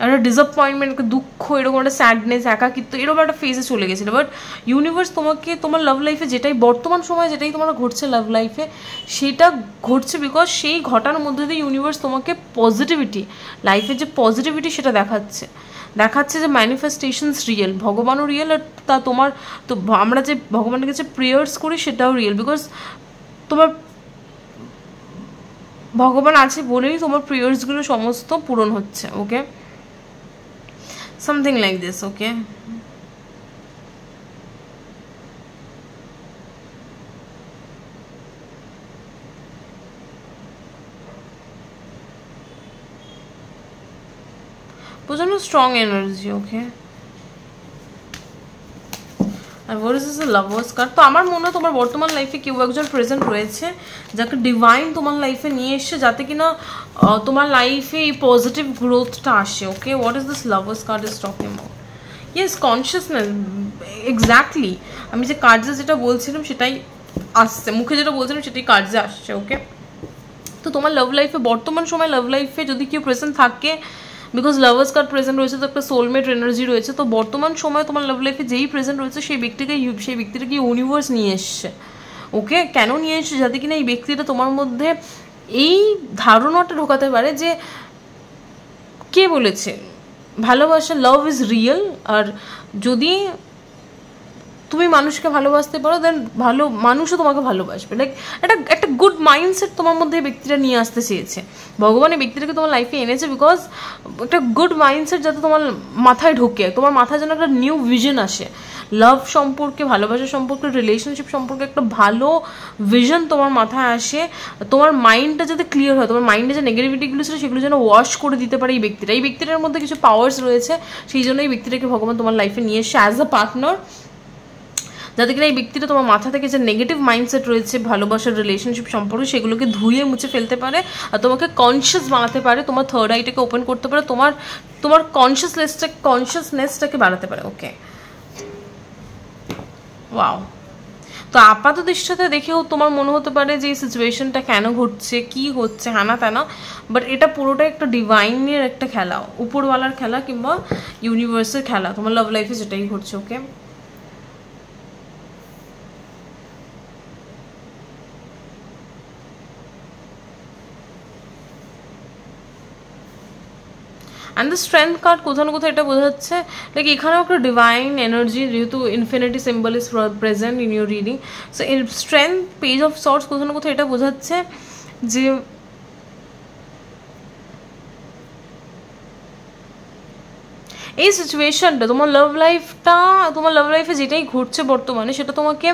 Speaker 1: একটা ডিসঅ্যাপয়েন্টমেন্ট, একটা দুঃখ, এরকম একটা স্যাডনেস, একাকিত্ব, এরকম একটা ফেজে চলে গেছিলো। বাট ইউনিভার্স তোমাকে তোমার লাভ লাইফে যেটাই বর্তমান সময়ে যেটাই তোমার ঘটছে লাভ লাইফে, সেটা ঘটছে বিকজ সেই ঘটার মধ্যে দিয়ে ইউনিভার্স তোমাকে পজিটিভিটি, লাইফের যে পজিটিভিটি সেটা দেখাচ্ছে যে ম্যানিফেস্টেশনস রিয়েল, ভগবানও রিয়েল, আর তা তোমার তো আমরা যে ভগবানের কাছে প্রেয়ার্স করি সেটাও রিয়েল, বিকজ তোমার ভগবান আছে বলেই তোমার প্রেয়ার্সগুলো সমস্ত পূরণ হচ্ছে। Okay, something like this. Okay, প্রচন্ড স্ট্রং এনার্জি। ওকে, আর what is this lovers card? তো আমার মনে হয় তোমার বর্তমান লাইফে কেউ একজন প্রেজেন্ট রয়েছে যাকে ডিভাইন তোমার লাইফে নিয়ে এসছে, যাতে কিনা তোমার লাইফে এই পজিটিভ গ্রোথটা আসে। Okay, what is this lovers card is talking about? Yes, consciousness, exactly আমি যে কার্ডে যেটা বলছিলাম সেটাই আসছে, মুখে যেটা বলছিলাম সেটাই কার্যে আসছে। ওকে, তো তোমার লাভ লাইফে বর্তমান সময় লাভ লাইফে যদি কেউ প্রেজেন্ট থাকে, বিকজ লাভার্স কার্ড প্রেজেন্ট রয়েছে, তো একটা সোলমেট এনার্জি রয়েছে, তো বর্তমান সময় তোমার লাভ লাইফে যেই প্রেজেন্ট রয়েছে সেই ব্যক্তিটাকে ইউনিভার্স নিয়ে এসছে। ওকে, কেন নিয়ে এসছে? যাতে কিনা এই ব্যক্তিটা তোমার মধ্যে এই ধারণাটা ঢোকাতে পারে যে কে বলেছে ভালোবাসা, লাভ ইজ রিয়েল। আর যদি তুমি মানুষকে ভালোবাসতে পারো দেন ভালো মানুষও তোমাকে ভালোবাসবে। লাইক একটা গুড মাইন্ডসেট তোমার মধ্যে এই ব্যক্তিটা নিয়ে আসতে চেয়েছে। ভগবান এই ব্যক্তিটাকে তোমার লাইফে এনেছে বিকজ একটা গুড মাইন্ডসেট যাতে তোমার মাথায় ঢোকে, তোমার মাথায় যেন একটা নিউ ভিশন আসে, লাভ সম্পর্কে, ভালোবাসা সম্পর্কে, রিলেশনশিপ সম্পর্কে একটা ভালো ভিশন তোমার মাথায় আসে। তোমার মাইন্ডটা যাতে ক্লিয়ার হয়, তোমার মাইন্ডে যে নেগেটিভিটিগুলো ছিল সেগুলো যেন ওয়াশ করে দিতে পারে এই ব্যক্তিটা। এই ব্যক্তিটার মধ্যে কিছু পাওয়ার্স রয়েছে, সেই জন্য এই ব্যক্তিটাকে ভগবান তোমার লাইফে নিয়ে এসে অ্যাজ আ পার্টনার, যাতে কিনা এই ব্যক্তিটা তোমার মাথা থেকে যে নেগেটিভ মাইন্ডসেট রয়েছে ভালোবাসার রিলেশনশিপ সম্পর্কে সেগুলোকে ধুয়ে মুছে ফেলতে পারে আর তোমাকে কনসিয়াস বানাতে পারে, তোমার থার্ড আইটাকে ওপেন করতে পারে, তোমার কনসিয়াসনেসটাকে বাড়াতে পারে। ওকে, ওয়াও। তো আপাত দৃষ্টিতে দেখেও তোমার মনে হতে পারে যে এই সিচুয়েশনটা কেন ঘটছে, কি হচ্ছে, হানা তেনা, বাট এটা পুরোটাই একটা ডিভাইনের একটা খেলা, উপরওয়ালার খেলা কিংবা ইউনিভার্সের খেলা, তোমার লাভ লাইফে যেটাই ঘটছে। ওকে, অ্যান্ড দ্য স্ট্রেংথ কার্ড কোথাও না কোথাও এটা বোঝাচ্ছে লাইক এখানেও একটা ডিভাইন এনার্জি, যেহেতু infinity symbol is present in your reading, so এর স্ট্রেংথ, পেজ অফ সর্টস কোথাও না কোথাও এটা বোঝাচ্ছে যে এই সিচুয়েশনটা তোমার লাভ লাইফে যেটাই ঘটছে বর্তমানে সেটা তোমাকে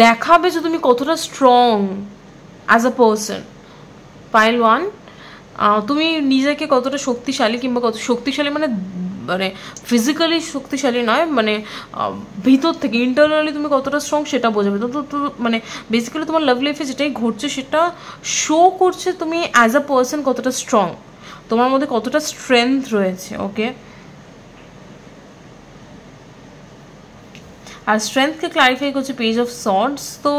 Speaker 1: দেখাবে যে তুমি কতটা strong as a person. Pile 1, তুমি নিজেকে কতটা শক্তিশালী, কিংবা কত শক্তিশালী মানে ফিজিক্যালি শক্তিশালী নয়, মানে ভিতর থেকে ইন্টারনালি তুমি কতটা স্ট্রং সেটা বোঝাবে। তো মানে বেসিক্যালি তোমার লাভ লাইফে যেটাই ঘটছে সেটা শো করছে তুমি অ্যাজ আ পার্সন কতটা স্ট্রং, তোমার মধ্যে কতটা স্ট্রেংথ রয়েছে। ওকে, আর স্ট্রেংথকে ক্লারিফাই করছে পেজ অফ সর্ডস। তো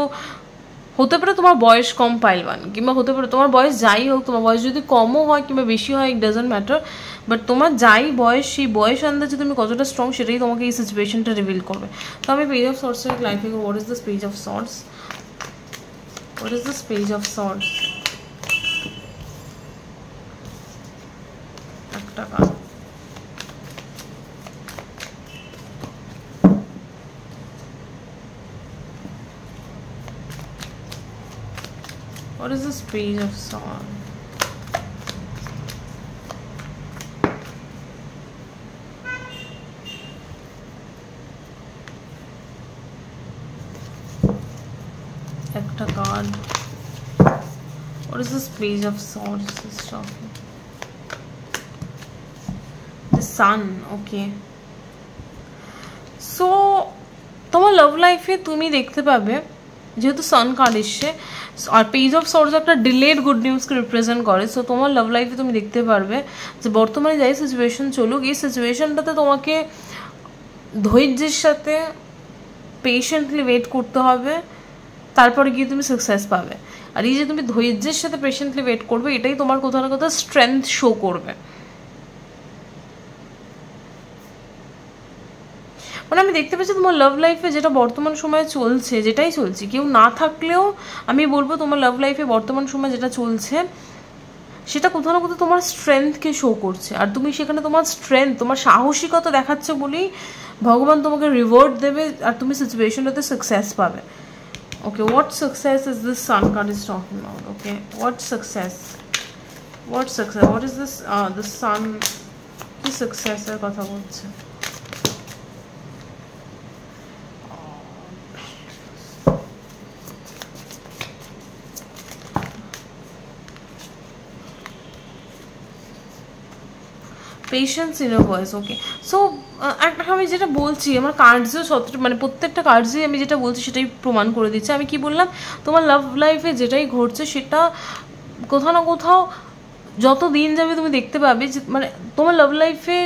Speaker 1: হতে পারে তোমার বয়স কম পাইল 1, কিংবা হতে পারে তোমার বয়স যাই হোক, তোমার বয়স যদি কমও হয় কিংবা বেশি হয়, ইট ডাজন্ট ম্যাটার, বাট তোমার যাই বয়স সেই বয়স আন্দাজে তুমি কতটা স্ট্রং সেটাই তোমাকে এই সিচুয়েশনটা রিভিল করবে। তো আমি পেজ অফ সর্টসের ক্লারিফাই করবো, what is this page of sorts, what is this page of sorts. একটা কাজ, what is this page of swords? একটা card. What is this page of swords is talking? The sun. Okay, so তোমার love লাইফে তুমি দেখতে পাবে যেহেতু sun card এসছে আর পেজ অফ সর্টস একটা ডিলেড গুড নিউজকে রিপ্রেজেন্ট করে, সো তোমার লাভ লাইফে তুমি দেখতে পারবে যে বর্তমানে যাই সিচুয়েশন চলুক এই সিচুয়েশনটাতে তোমাকে ধৈর্যের সাথে পেশেন্টলি ওয়েট করতে হবে, তারপরে গিয়ে তুমি সাকসেস পাবে। আর এই যে তুমি ধৈর্যের সাথে পেশেন্টলি ওয়েট করবে এটাই তোমার কোথাও না কোথাও স্ট্রেংথ শো করবে। মানে আমি দেখতে পাচ্ছি তোমার লাভ লাইফে যেটা বর্তমান সময়ে চলছে, যেটাই চলছে, কেউ না থাকলেও আমি বলবো তোমার লাভ লাইফে বর্তমান সময় যেটা চলছে সেটা কোথাও না কোথাও তোমার স্ট্রেংথকে শো করছে। আর তুমি সেখানে তোমার স্ট্রেংথ, তোমার সাহসিকতা দেখাচ্ছে বলেই ভগবান তোমাকে রিওয়ার্ড দেবে আর তুমি সিচুয়েশনটাতে সাকসেস পাবে। Okay, what success is this sun card is talking about? Okay, what success, what is this sun, কি সাকসেসের কথা বলছে? Patience inner voice. Okay, so আমি যেটা বলছি আমার কার্ডসেও মানে প্রত্যেকটা কার্ডসেই আমি যেটা বলছি সেটাই প্রমাণ করে দিচ্ছে। আমি কি বললাম, তোমার লাভ লাইফে যেটাই ঘটছে সেটা কোথাও না কোথাও যত দিন যাবে তুমি দেখতে পাবে যে মানে তোমার লাভ লাইফে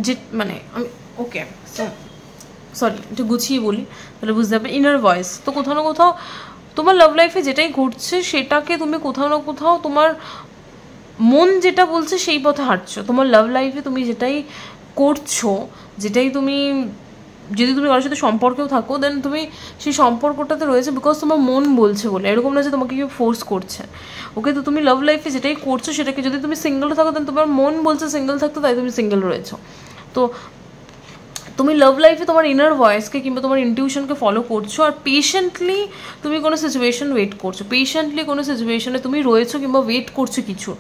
Speaker 1: যে মানে আমি ওকে, সো সরি একটু গুছিয়ে বলি তাহলে বুঝতে পারবে, ইনার ভয়েস। তো কোথাও না কোথাও তোমার লাভ লাইফে যেটাই ঘটছে সেটাকে তুমি কোথাও না কোথাও তোমার মন যেটা বলছে সেই পথে হাঁটছো। তোমার লাভ লাইফে তুমি যেটাই করছো, যেটাই তুমি, যদি তুমি কারোর সাথে সম্পর্কেও থাকো দেন তুমি সেই সম্পর্কটাতে রয়েছে বিকজ তোমার মন বলছে বলে, এরকম না যে তোমাকে কেউ ফোর্স করছে। ওকে, তো তুমি লাভ লাইফে যেটাই করছো সেটাকে, যদি তুমি সিঙ্গেল থাকো দেন তোমার মন বলছে সিঙ্গেল থাকতো তাই তুমি সিঙ্গেল রয়েছো। তো তুমি লাভ লাইফে তোমার ইনার ভয়েসকে কিংবা তোমার ইনটিউশনকে ফলো করছো আর পেশেন্টলি তুমি কোনো সিচুয়েশন ওয়েট করছো, পেশেন্টলি কোনো সিচুয়েশনে তুমি রয়েছো কিংবা ওয়েট করছো কিছু।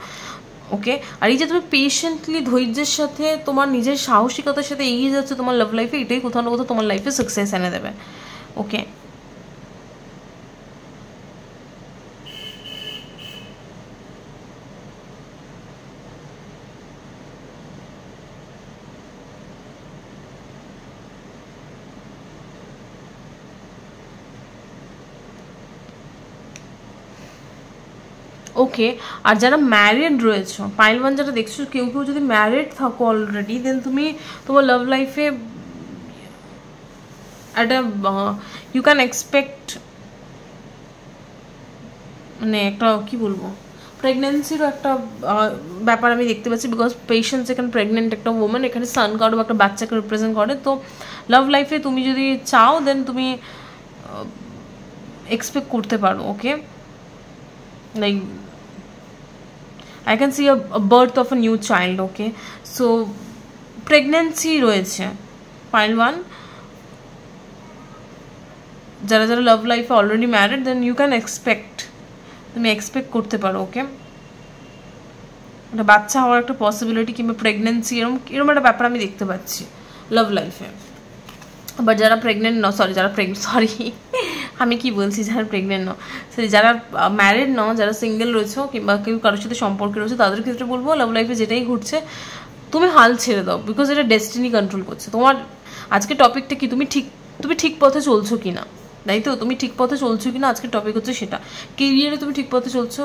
Speaker 1: ওকে, আর এই যে তুমি পেশেন্টলি ধৈর্যের সাথে তোমার নিজের সাহসিকতার সাথে এগিয়ে যাচ্ছে তোমার লাভ লাইফে, এটাই কোথাও না কোথাও তোমার লাইফে সাকসেস এনে দেবে। ওকে, ওকে, আর যারা ম্যারিড রয়েছো, পাইল ওয়ান যারা দেখছো, কেউ কেউ যদি ম্যারিড থাকো অলরেডি দেন তুমি তোমার লাভ লাইফে একটা ইউ ক্যান এক্সপেক্ট, মানে একটা কী বলবো, প্রেগনেন্সিরও একটা ব্যাপার আমি দেখতে পাচ্ছি বিকজ পেশেন্টস এখানে প্রেগনেন্ট একটা ওমেন, এখানে সান কার্ডও একটা বাচ্চাকে রিপ্রেজেন্ট করে। তো লাভ লাইফে তুমি যদি চাও দেন তুমি এক্সপেক্ট করতে পারো। ওকে, like I can see a birth of a new child. Okay, so pregnancy রয়েছে pile 1, যারা যারা লাভ লাইফে already married then you can expect, তুমি এক্সপেক্ট করতে পারো। ওকে, একটা বাচ্চা হওয়ার একটা পসিবিলিটি কিংবা প্রেগনেন্সি এরকম এরকম একটা ব্যাপার আমি দেখতে পাচ্ছি লাভ লাইফে। বাট যারা প্রেগনেন্ট ন, সরি যারা সরি আমি কি বলছি, যারা প্রেগনেন্ট ন, সরি যারা ম্যারিড ন, যারা সিঙ্গেল রয়েছে কিংবা কেউ কারোর সাথে সম্পর্কে রয়েছে তাদের ক্ষেত্রে বলবো লাভ লাইফে যেটাই ঘুরছে তুমি হাল ছেড়ে দাও বিকজ এটা ডেস্টিনি কন্ট্রোল করছে তোমার। আজকে টপিকটা কি, তুমি ঠিক পথে চলছো কি না, তাই তো? তুমি ঠিক পথে চলছো কি না আজকের টপিক হচ্ছে সেটা। কেরিয়ারে তুমি ঠিক পথে চলছো,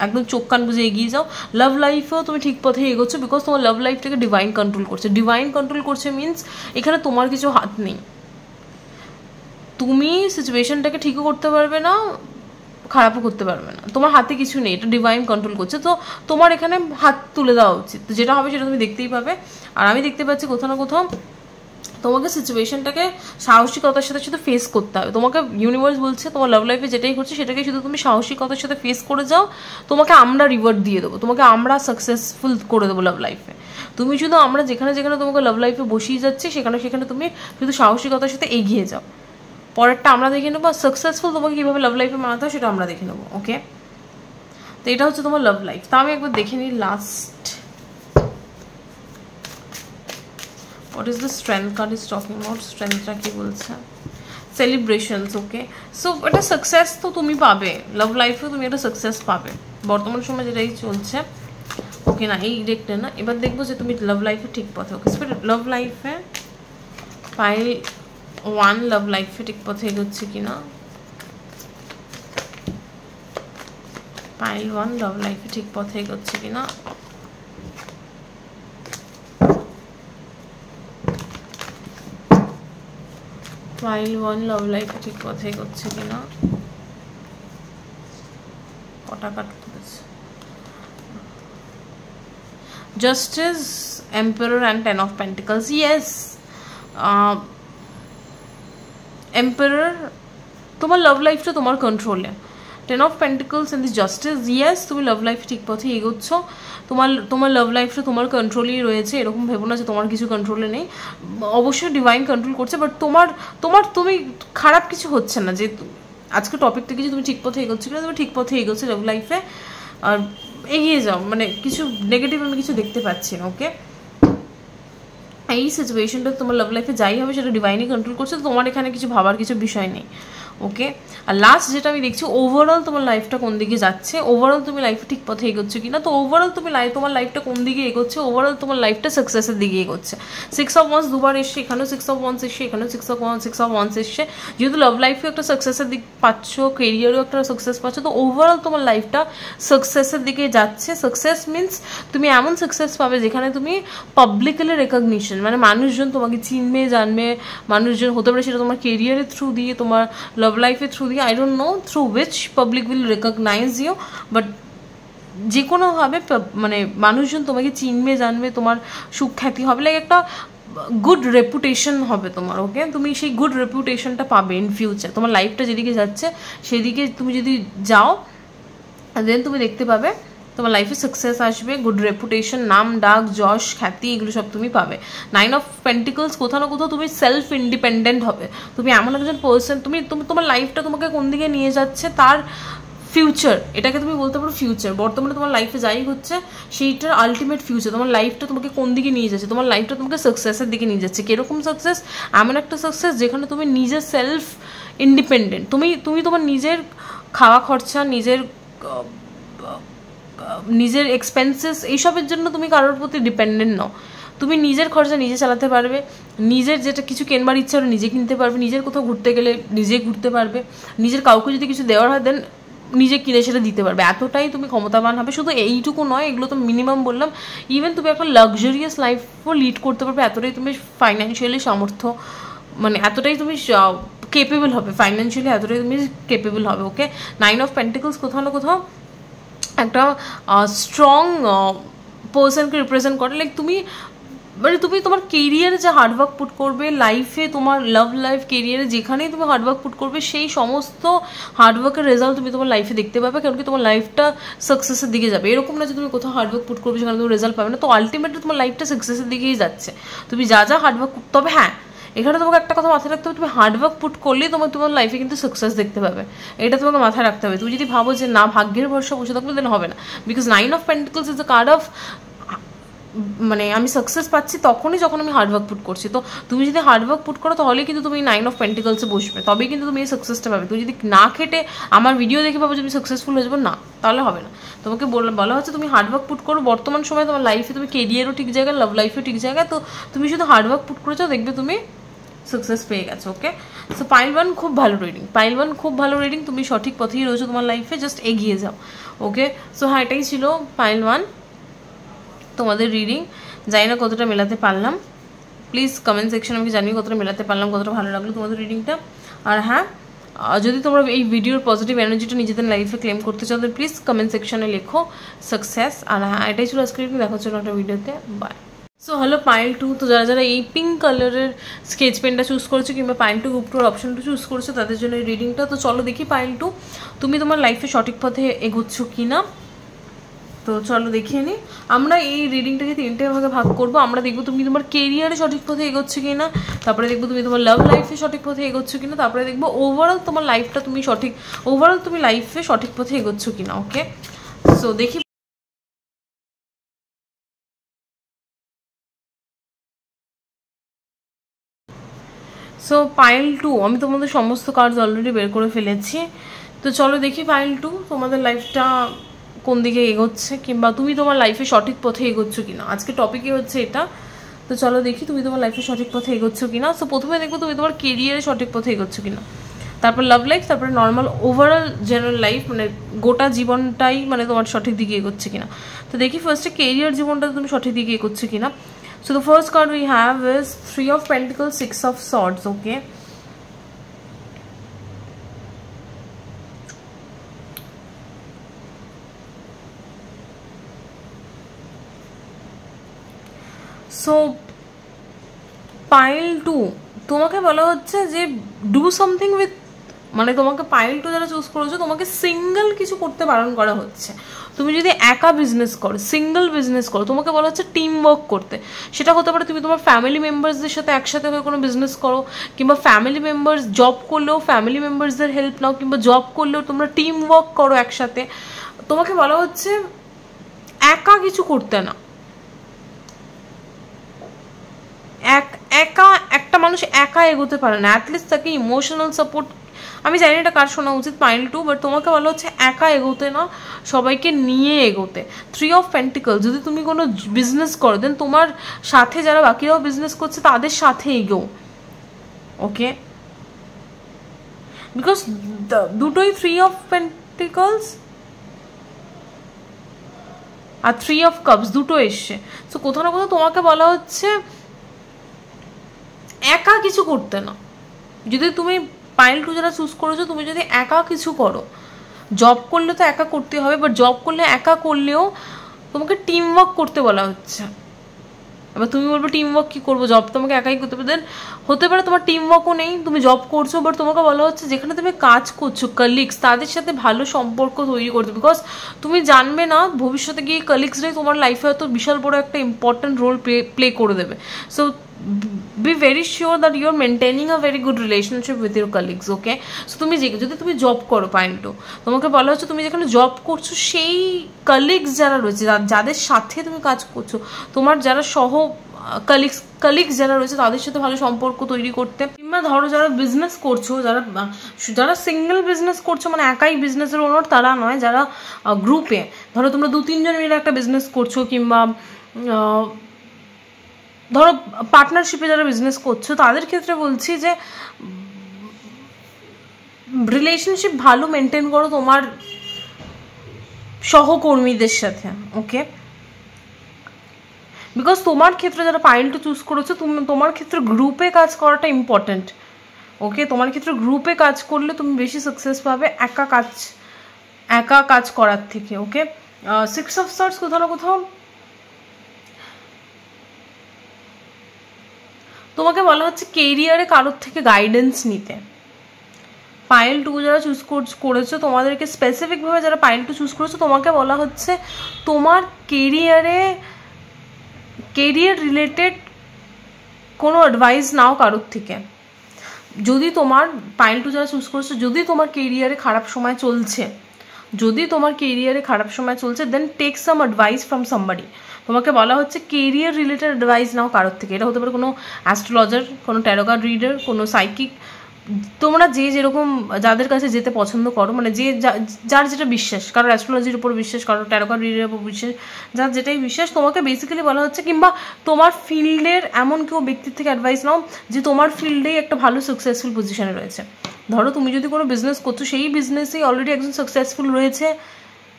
Speaker 1: একদম চোখ কান বুঝে এগিয়ে যাও। লাভ লাইফেও তুমি ঠিক পথে এগোচ্ছ বিকজ তোমার লাভ লাইফটাকে ডিভাইন কন্ট্রোল করছে। ডিভাইন কন্ট্রোল করছে মিনস এখানে তোমার কিছু হাত নেই, তুমি সিচুয়েশনটাকে ঠিকও করতে পারবে না খারাপও করতে পারবে না, তোমার হাতে কিছু নেই, এটা ডিভাইন কন্ট্রোল করছে। তো তোমার এখানে হাত তুলে দেওয়া উচিত, যেটা হবে সেটা তুমি দেখতেই পাবে। আর আমি দেখতে পাচ্ছি কোথাও না কোথাও তোমাকে সিচুয়েশনটাকে সাহসিকতার সাথে শুধু ফেস করতে হবে। তোমাকে ইউনিভার্স বলছে তোমার লাভ লাইফে যেটাই ঘটছে সেটাকে শুধু তুমি সাহসিকতার সাথে ফেস করে যাও, তোমাকে আমরা রিওয়ার্ড দিয়ে দেবো, তোমাকে আমরা সাকসেসফুল করে দেবো লাভ লাইফে। তুমি শুধু আমরা যেখানে যেখানে তোমাকে লাভ লাইফে বসিয়ে যাচ্ছি সেখানে সেখানে তুমি শুধু সাহসিকতার সাথে এগিয়ে যাও। পরেরটা আমরা দেখে নেবো, সাকসেসফুল তোমাকে কীভাবে লাভ লাইফে বানাতে হয় সেটা আমরা দেখে নেবো। ওকে, তো এটা হচ্ছে তোমার লাভ লাইফ। তা আমি একবার দেখে নিই last what is the strength card is talking about, strengthটা কি বলছে, সেলিব্রেশনস। ওকে, সো এটা সাকসেস তো তুমি পাবে, লাভ লাইফে তুমি একটা সাকসেস পাবে বর্তমান সময় যেটাই চলছে। ওকে, না এই ডিরেক্টে না, এবার দেখবো যে তুমি লাভ লাইফে ঠিক পথে। ওকে, লাভ লাইফে পাইল 1 লাভ লাইফে ঠিক পথে এগোচ্ছে কিনা, পাইল 1 লাভ লাইফে ঠিক পথে এগোচ্ছে কিনা, পাইল 1 লাভ লাইফে ঠিক পথে এগোচ্ছে কিনা, কটা কাটতে হচ্ছে, justice, emperor and 10 of Pentacles। Yes, emperor তোমার লাভ লাইফটা তোমার কন্ট্রোলে, 10 of Pentacles and the Justice। Yes, তুমি লাভ লাইফে ঠিক পথে এগোচ্ছ, তোমার লাভ লাইফটা তোমার কন্ট্রোলেই রয়েছে, এরকম ভেবো না যে তোমার কিছু কন্ট্রোলে নেই, অবশ্যই ডিভাইন কন্ট্রোল করছে। বাট তুমি খারাপ কিছু হচ্ছে না, যে আজকে টপিকটা কিছু তুমি ঠিক পথে এগোচ্ছ কিনা, তুমি ঠিক পথে এগোচ্ছো লাভ লাইফে, আর এগিয়ে যাও, মানে কিছু নেগেটিভ আমি কিছু দেখতে পাচ্ছি না। ওকে, এই সিচুয়েশনটা তোমার লাভ লাইফে যাই হবে সেটা ডিভাইনই কন্ট্রোল করছে, তোমার এখানে কিছু ভাবার কিছু বিষয় নেই। ওকে। আর লাস্ট যেটা আমি দেখছি, ওভারঅল তোমার লাইফটা কোন দিকে যাচ্ছে, ওভারঅল তুমি লাইফে ঠিক পথে এগোচ্ছে কিনা। তো ওভারঅল তুমি তোমার লাইফটা কোন দিকে এগোচ্ছে, ওভারঅল তোমার লাইফটা সাকসেসের দিকে এগোচ্ছে। 6 of Wands দুবার এসছে, এখানেও 6 of Wands এসছে, এখানেও 6 of Wands এসছে। যেহেতু লাভ লাইফেও একটা সাকসেসের দিক পাচ্ছ, কেরিয়ারেও একটা সাকসেস পাচ্ছ, তো ওভারঅল তোমার লাইফটা সাকসেসের দিকে যাচ্ছে। সাকসেস মিনস তুমি এমন সাকসেস পাবে যেখানে তুমি পাবলিকলি রেকগনিশন, মানে মানুষজন তোমাকে চিনবে, জানবে, মানুষজন হতে পারে সেটা তোমার কেরিয়ারের থ্রু দিয়ে, তোমার লাভ লাইফের থ্রু দিয়ে, I don't know through which public will recognise you, but যে কোনোভাবে মানে মানুষজন তোমাকে চিনবে, জানবে, তোমার সুখ্যাতি হবে, লাইক একটা গুড রেপুটেশন হবে তোমার। ওকে, তুমি সেই গুড রেপুটেশনটা পাবে ইন ফিউচার। তোমার লাইফটা যেদিকে যাচ্ছে সেদিকে তুমি যদি যাও, দেন তুমি দেখতে পাবে তোমার লাইফে সাকসেস আসবে, গুড রেপুটেশন, নাম ডাক, যশ, খ্যাতি, এগুলো সব তুমি পাবে। 9 of Pentacles, কোথাও না কোথাও তুমি সেলফ ইন্ডিপেন্ডেন্ট হবে। তুমি এমন একজন পার্সন, তুমি তোমার লাইফটা তোমাকে কোন দিকে নিয়ে যাচ্ছে তার ফিউচার, এটাকে তুমি বলতে পারো ফিউচার। বর্তমানে তোমার লাইফে যাই হচ্ছে সেইটার আলটিমেট ফিউচার। তোমার লাইফটা তোমাকে কোন দিকে নিয়ে যাচ্ছে, তোমার লাইফটা তোমাকে সাকসেসের দিকে নিয়ে যাচ্ছে। কিরকম সাকসেস? এমন একটা সাকসেস যেখানে তুমি নিজের সেলফ ইন্ডিপেন্ডেন্ট, তুমি তোমার নিজের খাওয়া খরচা, নিজের এক্সপেন্সেস, এইসবের জন্য তুমি কারোর প্রতি ডিপেন্ডেন্ট নও। তুমি নিজের খরচা নিজে চালাতে পারবে, নিজের যেটা কিছু কেনবার ইচ্ছা হলে নিজে কিনতে পারবে, নিজের কোথাও ঘুরতে গেলে নিজে ঘুরতে পারবে, নিজের কাউকে যদি কিছু দেওয়ার হয় দেন নিজে কিনে সেটা দিতে পারবে। এতটাই তুমি ক্ষমতাবান হবে। শুধু এইটুকু নয়, এগুলো তো মিনিমাম বললাম, ইভেন তুমি একটা লাক্সারিয়াস লাইফও লিড করতে পারবে। এতটাই তুমি ফাইন্যান্সিয়ালি সামর্থ্য, মানে এতটাই তুমি কেপেবল হবে, ফাইন্যান্সিয়ালি এতটাই তুমি কেপেবল হবে। ওকে, 9 of Pentacles কোথাও না কোথাও একটা স্ট্রং পার্সনকে রিপ্রেজেন্ট করে। লাইক তুমি মানে তুমি তোমার কেরিয়ারে যে হার্ডওয়ার্ক পুট করবে, লাইফে তোমার লাভ লাইফ, কেরিয়ারে যেখানেই তুমি হার্ডওয়ার্ক পুট করবে, সেই সমস্ত হার্ডওয়ার্কের রেজাল্ট তুমি তোমার লাইফে দেখতে পাবে, কারণ কি তোমার লাইফটা সাকসেসের দিকে যাবে। এরকম না যে তুমি কোথাও হার্ডওয়ার্ক পুট করবে সেখানে তুমি রেজাল্ট পাবে না। তো আলটিমেটলি তোমার লাইফটা সাকসেসের দিকেই যাচ্ছে। তুমি যা হার্ডওয়ার্ক, তবে হ্যাঁ, এখানে তোমাকে একটা কথা মাথায় রাখতে হবে, তুমি হার্ডওয়ার্ক পুট করলেই তোমার লাইফে কিন্তু সাকসেস দেখতে পাবে, এটা তোমাকে মাথায় রাখতে হবে। তুমি যদি ভাবো যে না ভাগ্যের ভরসা বসে থাকলে দেন হবে না, because 9 of Pentacles is the card of, মানে আমি সাকসেস পাচ্ছি তখনই যখন আমি হার্ডওয়ার্ক পুট করছি। তো তুমি যদি হার্ডওয়ার্ক পুট করো তাহলে কিন্তু তুমি 9 of Pentacles বসবে, তবেই কিন্তু তুমি এই সাকসেসটা পাবে। তুমি যদি না খেটে আমার ভিডিও দেখে পাবো যে তুমি সাকসেসফুল হয়ে যাবে, না, তাহলে হবে না। তোমাকে বলা হচ্ছে তুমি হার্ডওয়ার্ক পুট করো। বর্তমান সময় তোমার লাইফে তুমি কেরিয়ারও ঠিক জায়গায়, লাভ লাইফও ঠিক জায়গায়, তো তুমি শুধু হার্ডওয়ার্ক পুট করেছো, দেখবে তুমি সাকসেস পেয়ে গেছো। ওকে, সো পাইল 1 খুব ভালো রিডিং, পাইল 1 খুব ভালো রিডিং, তুমি সঠিক পথেই রয়েছো তোমার লাইফে, জাস্ট এগিয়ে যাও। ওকে, সো হ্যাঁ, এটাই ছিল পাইল 1 তোমাদের রিডিং। জানি না কতটা মেলাতে পারলাম, প্লিজ কমেন্ট সেকশনে আমাকে জানিয়ে কতটা মেলাতে পারলাম, কতটা ভালো লাগলো তোমাদের রিডিংটা। আর হ্যাঁ, যদি তোমরা এই ভিডিওর পজিটিভ এনার্জিটা নিজেদের লাইফে ক্লেম করতে চাও, তাহলে প্লিজ কমেন্ট সেকশনে লেখো সাকসেস। আর হ্যাঁ, এটাই ছিল আজকে রিডিং, দেখা হচ্ছে একটা ভিডিওতে, বাই। সো হ্যালো পাইল 2, তো যারা এই পিঙ্ক কালারের স্কেচ পেনটা চুজ করেছো কিংবা পাইল 2 গ্রুপটোর অপশনটা চুজ করেছো, তাদের জন্য এই রিডিংটা। তো চলো দেখি পাইল 2 তুমি তোমার লাইফে সঠিক পথে এগোচ্ছ কি না। তো চলো দেখিয়ে নিই। আমরা এই রিডিংটাকে 3টে ভাগে ভাগ করবো। আমরা দেখবো তুমি তোমার কেরিয়ারে সঠিক পথে এগোচ্ছ কি না, তারপরে দেখবো তুমি তোমার লাভ লাইফে সঠিক পথে এগোচ্ছ কিনা, তারপরে দেখবো ওভারঅল তোমার লাইফটা তুমি লাইফে সঠিক পথে এগোচ্ছ কিনা। ওকে, সো দেখি। সো পাইল 2 আমি তোমাদের সমস্ত কার্ডস অলরেডি বের করে ফেলেছি। তো চলো দেখি পাইল 2 তোমাদের লাইফটা কোন দিকে এগোচ্ছে, কিংবা তুমি তোমার লাইফে সঠিক পথে এগোচ্ছ কিনা। আজকে টপিকই হচ্ছে এটা। তো চলো দেখি তুমি তোমার লাইফে সঠিক পথে এগোচ্ছ কিনা। সো প্রথমে দেখবো তুমি তোমার কেরিয়ারে সঠিক পথে এগোচ্ছ কিনা, তারপর লাভ লাইফ, তারপরে নর্মাল ওভারঅল জেনারেল লাইফ, মানে গোটা জীবনটাই মানে তোমার সঠিক দিকে এগোচ্ছে কিনা। তো দেখি ফার্স্টে কেরিয়ার জীবনটা তুমি সঠিক দিকে এগোচ্ছ কিনা। So the first card we have is 3 of Pentacles, 6 of Swords. Okay, so pile 2 তোমাকে বলা হচ্ছে যে ডু সামথিং উইথ, মানে তোমাকে পাইল 2 যারা চুজ করেছো তোমাকে সিঙ্গেল কিছু করতে বারণ করা হচ্ছে। তুমি যদি একা বিজনেস করো, সিঙ্গেল বিজনেস করো, তোমাকে বলা হচ্ছে টিম ওয়ার্ক করতে। সেটা হতে পারে তুমি তোমার ফ্যামিলি মেম্বার্সদের সাথে একসাথে হয়ে কোনো বিজনেস করো, কিংবা ফ্যামিলি মেম্বার্স জব করলেও ফ্যামিলি মেম্বার্সদের হেল্প নাও, কিংবা জব করলেও তোমরা টিম ওয়ার্ক করো একসাথে। তোমাকে বলা হচ্ছে একা কিছু করতে না। একা একটা মানুষ একা এগোতে পারে না, অ্যাটলিস্ট তাকে ইমোশনাল সাপোর্ট আমি জানি এটা কার শোনা উচিত, পাইল 2, বাট তোমাকে বলা হচ্ছে একা এগোতে না, সবাইকে নিয়ে এগোতে। 3 অফ পেন্টিকলস, যদি তুমি কোনো বিজনেস করো দেন তোমার সাথে যারা বাকিরাও বিজনেস করছে তাদের সাথে এগো, ওকে? বিকজ দুটোই 3 অফ পেন্টিকলস আর 3 অফ কাপস দুটো এসছে। সো কোথাও না কোথাও তোমাকে বলা হচ্ছে একা কিছু করতে না। যদি তুমি পাইল 2 যারা চুজ করেছো, তুমি যদি একা কিছু করো, জব করলে তো একা করতে হবে, বাট জব করলে একা করলেও তোমাকে টিম ওয়ার্ক করতে বলা হচ্ছে। এবার তুমি বলবো টিম ওয়ার্ক কী করবো, জব তোমাকে একাই করতে হবে। দেন হতে পারে তোমার টিম ওয়ার্কও নেই, তুমি জব করছো, বাট তোমাকে বলা হচ্ছে যেখানে তুমি কাজ করছো কলিগস, তাদের সাথে ভালো সম্পর্ক তৈরি করতে। বিকজ তুমি জানবে না ভবিষ্যতে গিয়ে কলিগসরাই তোমার লাইফে হয়তো বিশাল বড় একটা ইম্পর্টেন্ট রোল প্লে করে দেবে। So be very sure that you are maintaining a very good relationship with your colleagues, okay? So তুমি যদি তুমি জব করো, পাইল 2, তোমাকে বলা হচ্ছে তুমি যেখানে জব করছো সেই কলিগস যারা রয়েছে, যাদের সাথে তুমি কাজ করছো, তোমার যারা সহ কলিগস যারা রয়েছে তাদের সাথে ভালো সম্পর্ক তৈরি করতে। কিংবা ধরো যারা বিজনেস করছো, যারা সিঙ্গেল বিজনেস করছো, মানে একাই বিজনেসের ওনার তারা নয়, যারা গ্রুপে ধরো তোমরা 2-3 জন মিলে একটা বিজনেস করছো, কিংবা ধরো পার্টনারশিপে যারা বিজনেস করছো, তাদের ক্ষেত্রে বলছি যে রিলেশনশিপ ভালো মেনটেন করো তোমার সহকর্মীদের সাথে, ওকে? বিকজ তোমার ক্ষেত্রে যারা পাইল 2 চুজ করেছো, তোমার ক্ষেত্রে গ্রুপে কাজ করাটা ইম্পর্টেন্ট, ওকে? তোমার ক্ষেত্রে গ্রুপে কাজ করলে তুমি বেশি সাকসেস পাবে একা কাজ করার থেকে, ওকে? 6 অফ সর্টস কোথাও না কোথাও তোমাকে বলা হচ্ছে কেরিয়ারে কারোর থেকে গাইডেন্স নিতে। পাইল 2 যারা চুজ করেছো, তোমাদেরকে স্পেসিফিকভাবে যারা পাইল 2 চুজ করেছো, তোমাকে বলা হচ্ছে তোমার কেরিয়ার রিলেটেড কোনো অ্যাডভাইস নাও কারোর থেকে। যদি তোমার পাইল 2 যারা চুজ করেছো, যদি তোমার কেরিয়ারে খারাপ সময় চলছে, then take some advice from somebody. তোমাকে বলা হচ্ছে কেরিয়ার রিলেটেড অ্যাডভাইস নাও কারোর থেকে। এটা হতে পারে কোনো অ্যাস্ট্রোলজার, কোনো ট্যারো কার্ড রিডার, কোনো সাইকিক, তোমরা যেরকম যাদের কাছে যেতে পছন্দ করো, মানে যার যেটা বিশ্বাস, কারোর অ্যাস্ট্রোলজির উপর বিশ্বাস, কারোর ট্যারো কার্ড রিডারের উপর বিশ্বাস, যার যেটাই বিশ্বাস, তোমাকে বেসিক্যালি বলা হচ্ছে, কিংবা তোমার ফিল্ডের এমন কেউ ব্যক্তির থেকে অ্যাডভাইস নাও যে তোমার ফিল্ডেই একটা ভালো সাকসেসফুল পজিশনে রয়েছে। ধরো তুমি যদি কোনো বিজনেস করছো, সেই বিজনেসেই অলরেডি একজন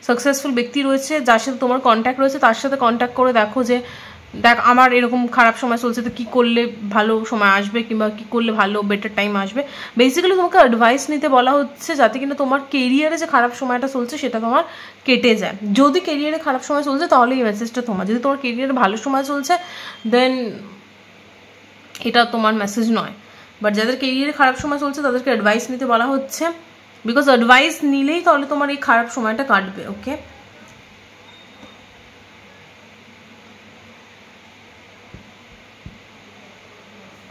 Speaker 1: সাকসেসফুল ব্যক্তি রয়েছে, যার সাথে তোমার কন্ট্যাক্ট রয়েছে, তার সাথে কন্ট্যাক্ট করে দেখো যে দেখ আমার এরকম খারাপ সময় চলছে, তো কী করলে ভালো সময় আসবে, কিংবা কী করলে ভালো বেটার টাইম আসবে। বেসিক্যালি তোমাকে অ্যাডভাইস নিতে বলা হচ্ছে যাতে কিনা তোমার কেরিয়ারে যে খারাপ সময়টা চলছে সেটা তোমার কেটে যায়। যদি কেরিয়ারে খারাপ সময় চলছে তাহলে এই মেসেজটা তোমার, যদি তোমার কেরিয়ারে ভালো সময় চলছে দেন এটা তোমার মেসেজ নয়। বাট যাদের কেরিয়ারে খারাপ সময় চলছে তাদেরকে অ্যাডভাইস নিতে বলা হচ্ছে, বিকজ অ্যাডভাইস নিলেই তাহলে তোমার এই খারাপ সময়টা কাটবে, ওকে?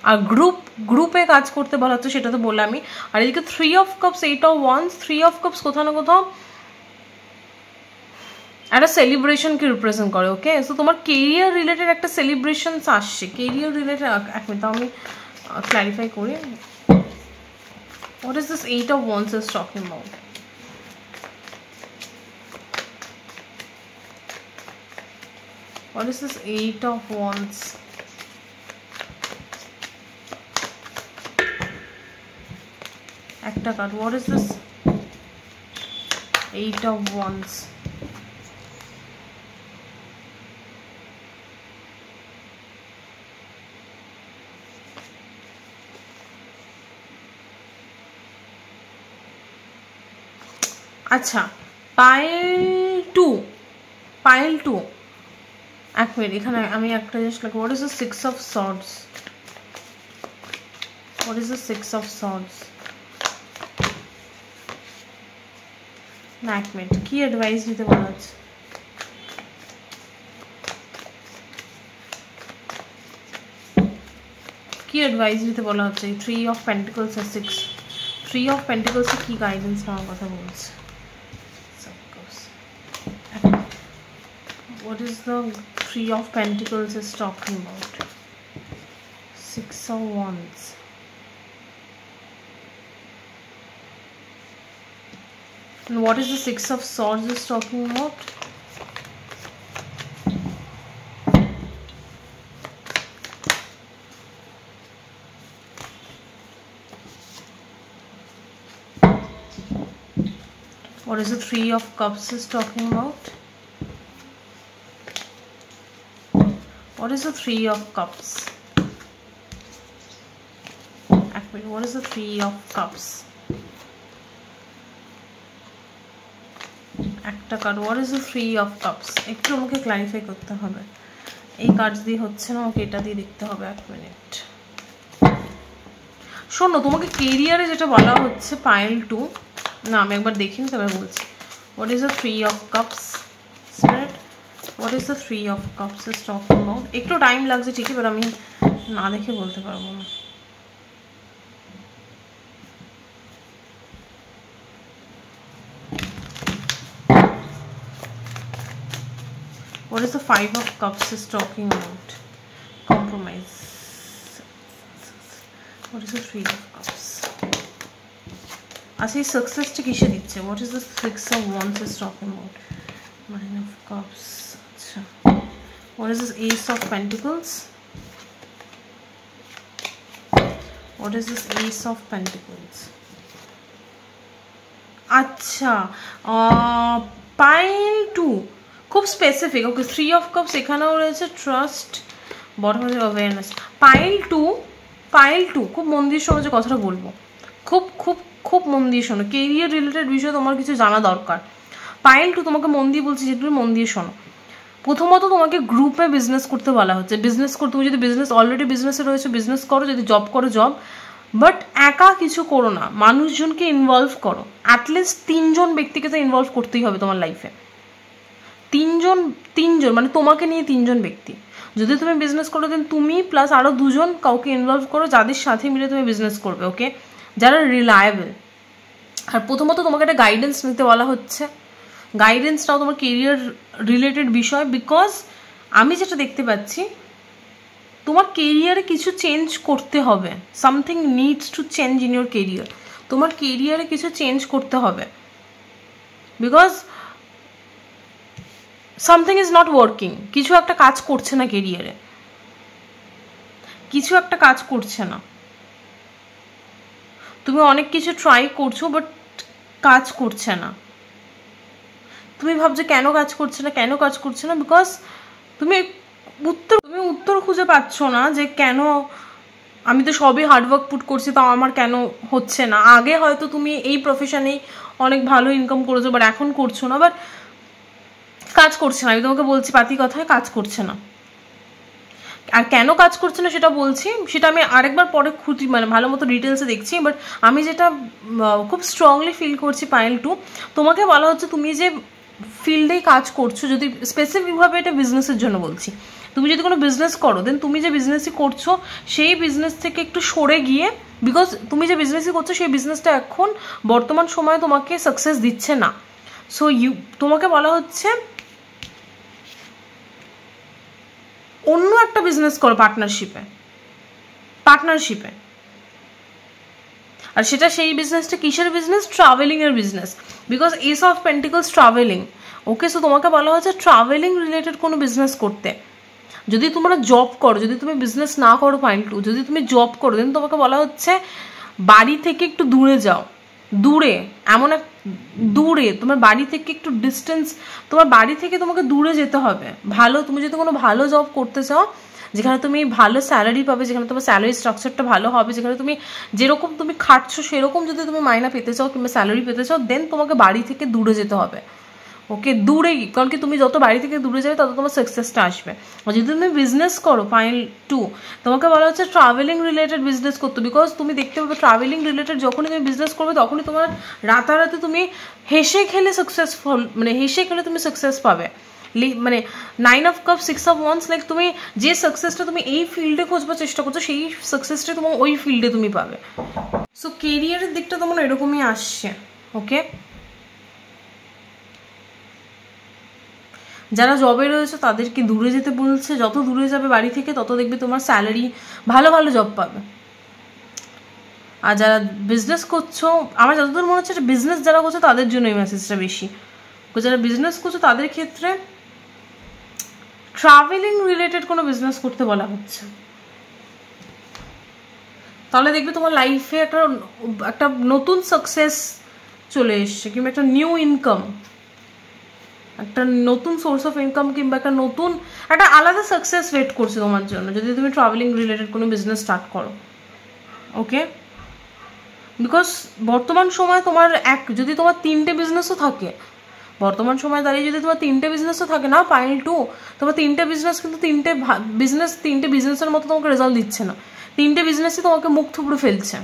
Speaker 1: আর গ্রুপে কাজ করতে বলা হচ্ছে, সেটা তো বললামই। আর এদিকে 3 of cups, 8 of wands, 3 of cups কোথাও না কোথাও একটা সেলিব্রেশনকে রিপ্রেজেন্ট করে, ওকে? সো তোমার কেরিয়ার রিলেটেড একটা সেলিব্রেশনস আসছে, কেরিয়ার রিলেটেড। এক মিনিট আমি ক্ল্যারিফাই করি, what is this 8 of wands is talking about? What is this 8 of Wands? একটা card. What is this 8 of Wands? আচ্ছা, পাইল 2 এক মিনিট, এখানে আমি একটা জিনিস লিখব। What is the 6 of Swords? What is the 6 of Swords? না, এক মিনিট, কি অ্যাডভাইস দিতে বলা হচ্ছে? কি অ্যাডভাইস দিতে বলা হচ্ছে? 3 of Pentacles R 6, 3 of Pentacles এ কি গাইডেন্স নেওয়ার কথা বলছে? What is the 3 of Pentacles is talking about? 6 of Wands. And what is the Six of Swords is talking about? What is the Three of Cups is talking about? What is the Three of Cups? Actually, what is the Three of Cups? একটা card, what is the Three of Cups? একটু আমাকে clarify করতে হবে, এই card দিয়ে হচ্ছে না, ওকে এটা দিয়ে দেখতে হবে। এক মিনিট শোনো, তোমাকে কেরিয়ারে যেটা বলা হচ্ছে পাইল 2, না আমি একবার দেখিনি তবে বলছি। What is the Three of Cups? Spirit, what is the Three of Cups is talking about? একটু টাইম লাগছে ঠিকই, বাট আমি না দেখে বলতে পারবো না। What is the Five of Cups is talking about? Compromise. What is the Three of Cups? আচ্ছা, এই সাকসেসটা কিসে দিচ্ছে? What is the Six of Wands is talking about? Nine of Cups. আচ্ছা, what is this Ace of Pentacles? What is this Ace of Pentacles? আচ্ছা, pile 2 খুব specific. Okay, three of cups এখানেও রয়েছে, trust, bottom of awareness. Pile two খুব মন দিয়ে শোনো যে কথাটা বলবো, খুব খুব খুব মন দিয়ে শোনো। কেরিয়ার রিলেটেড বিষয়ে তোমার কিছু জানা দরকার। পাইল 2 তোমাকে মন দিয়ে বলছি যে তুমি মন দিয়ে শোনো। প্রথমত তোমাকে গ্রুপে বিজনেস করতে বলা হচ্ছে। বিজনেস করতে, তুমি যদি অলরেডি বিজনেসে রয়েছে বিজনেস করো, যদি জব করো জব, বাট একা কিছু করো না, মানুষজনকে ইনভলভ করো। অ্যাটলিস্ট 3 জন ব্যক্তিকে তো ইনভলভ করতেই হবে তোমার লাইফে। 3 জন মানে তোমাকে নিয়ে 3 জন ব্যক্তি। যদি তুমি বিজনেস করো দেন তুমি প্লাস আরও 2 জন কাউকে ইনভলভ করো, যাদের সাথে মিলে তুমি বিজনেস করবে। ওকে, যারা রিলায়েবল। আর প্রথমত তোমাকে একটা গাইডেন্স নিতে বলা হচ্ছে। গাইডেন্সটাও তোমার কেরিয়ার রিলেটেড বিষয়, বিকজ আমি যেটা দেখতে পাচ্ছি তোমার কেরিয়ারে কিছু চেঞ্জ করতে হবে। Something needs to change in your career. তোমার কেরিয়ারে কিছু চেঞ্জ করতে হবে, because something is not working. কিছু একটা কাজ করছে না কেরিয়ারে, কিছু একটা কাজ করছে না। তুমি অনেক কিছু ট্রাই করছো বাট কাজ করছে না। তুমি ভাবছো কেন কাজ করছে না, বিকজ তুমি উত্তর খুঁজে পাচ্ছ না যে কেন। আমি তো সবই হার্ডওয়ার্ক পুট করছি, তাও আমার কেন হচ্ছে না। আগে হয়তো তুমি এই প্রফেশনেই অনেক ভালো ইনকাম করেছো, বাট এখন করছো না, বাট কাজ করছে না। আমি তোমাকে বলছি পাতি কথায়, কাজ করছে না। আর কেন কাজ করছে না সেটা বলছি, সেটা আমি আরেকবার পরে মানে ভালো মতো ডিটেলসে দেখছি। বাট আমি যেটা খুব স্ট্রংলি ফিল করছি পাইল 2, তোমাকে বলা হচ্ছে তুমি যে ফিল্ডেই কাজ করছো, যদি স্পেসিফিকভাবে এটা বিজনেসের জন্য বলছি, তুমি যদি কোনো বিজনেস করো দেন তুমি যে বিজনেসই করছো সেই বিজনেস থেকে একটু সরে গিয়ে, বিকজ তুমি যে বিজনেসই করছো সেই বিজনেসটা এখন বর্তমান সময়ে তোমাকে সাকসেস দিচ্ছে না। সো তোমাকে বলা হচ্ছে অন্য একটা বিজনেস করো পার্টনারশিপে। আর সেটা সেই বিজনেসটা কিসের বিজনেস? ট্রাভেলিংয়ের business, because ace of pentacles travelling. Okay, so তোমাকে বলা হচ্ছে ট্রাভেলিং রিলেটেড কোনো বিজনেস করতে। যদি তোমরা জব করো, যদি তুমি বিজনেস না করো পাইল 2, যদি তুমি জব করো দেন তোমাকে বলা হচ্ছে বাড়ি থেকে একটু দূরে যাও। দূরে তোমার বাড়ি থেকে একটু ডিস্টেন্স, তোমার বাড়ি থেকে তোমাকে দূরে যেতে হবে। তুমি যদি কোনো ভালো জব করতে চাও, যেখানে তুমি ভালো স্যালারি পাবে, যেখানে তোমার স্যালারি স্ট্রাকচারটা ভালো হবে, যেখানে তুমি যেরকম তুমি খাটছো সেরকম যদি তুমি মাইনা পেতে চাও কিংবা স্যালারি পেতে চাও, দেন তোমাকে বাড়ি থেকে দূরে যেতে হবে। ওকে, দূরেই, কারণ কি তুমি যত বাড়ি থেকে দূরে যাবে তত তোমার সাকসেসটা আসবে। আর যদি তুমি বিজনেস করো পাইল 2, তোমাকে বলা হচ্ছে ট্রাভেলিং রিলেটেড বিজনেস করতে, বিকজ তুমি দেখতে পাবে ট্রাভেলিং রিলেটেড যখনই তুমি বিজনেস করবে তখনই তোমার রাতারাতি তুমি হেসে খেলে তুমি সাকসেস পাবে। মানে 9 of cup 6 of wands, like তুমি যে সাকসেসটা তুমি এই ফিল্ডে খোঁজবার চেষ্টা করছো সেই সাকসেসটা তোমার ওই ফিল্ডে তুমি পাবে। সো কেরিয়ারের দিকটা তোমার এরকমই আসছে। ওকে, যারা জবে রয়েছে তাদেরকে দূরে যেতে বলছে। যত দূরে যাবে বাড়ি থেকে তত দেখবে তোমার স্যালারি, ভালো জব পাবে। আর যারা বিজনেস করছো, আমার যতদূর মনে হচ্ছে বিজনেস যারা করছো তাদের জন্য এই মেসেজটা বেশি। যারা বিজনেস করছো তাদের ক্ষেত্রে ট্রাভেলিং রিলেটেড কোনো বিজনেস করতে বলা হচ্ছে, তাহলে দেখবে তোমার লাইফে একটা নতুন সাকসেস চলে এসছে, কিংবা একটা নিউ ইনকাম, একটা নতুন সোর্স অফ ইনকাম, কিংবা একটা আলাদা সাকসেস ওয়েট করছে তোমার জন্য যদি তুমি ট্রাভেলিং রিলেটেড কোনো বিজনেস স্টার্ট করো। ওকে, বিকজ বর্তমান সময় যদি তোমার 3টে বিজনেসও থাকে, বর্তমান সময় দাঁড়িয়ে যদি তোমার 3টে বিজনেসও থাকে না পাইল 2, তোমার 3টে বিজনেস কিন্তু 3টে বিজনেসের মতো তোমাকে রেজাল্ট দিচ্ছে না, 3টে বিজনেসই তোমাকে মুখ থুবড়ে ফেলছে।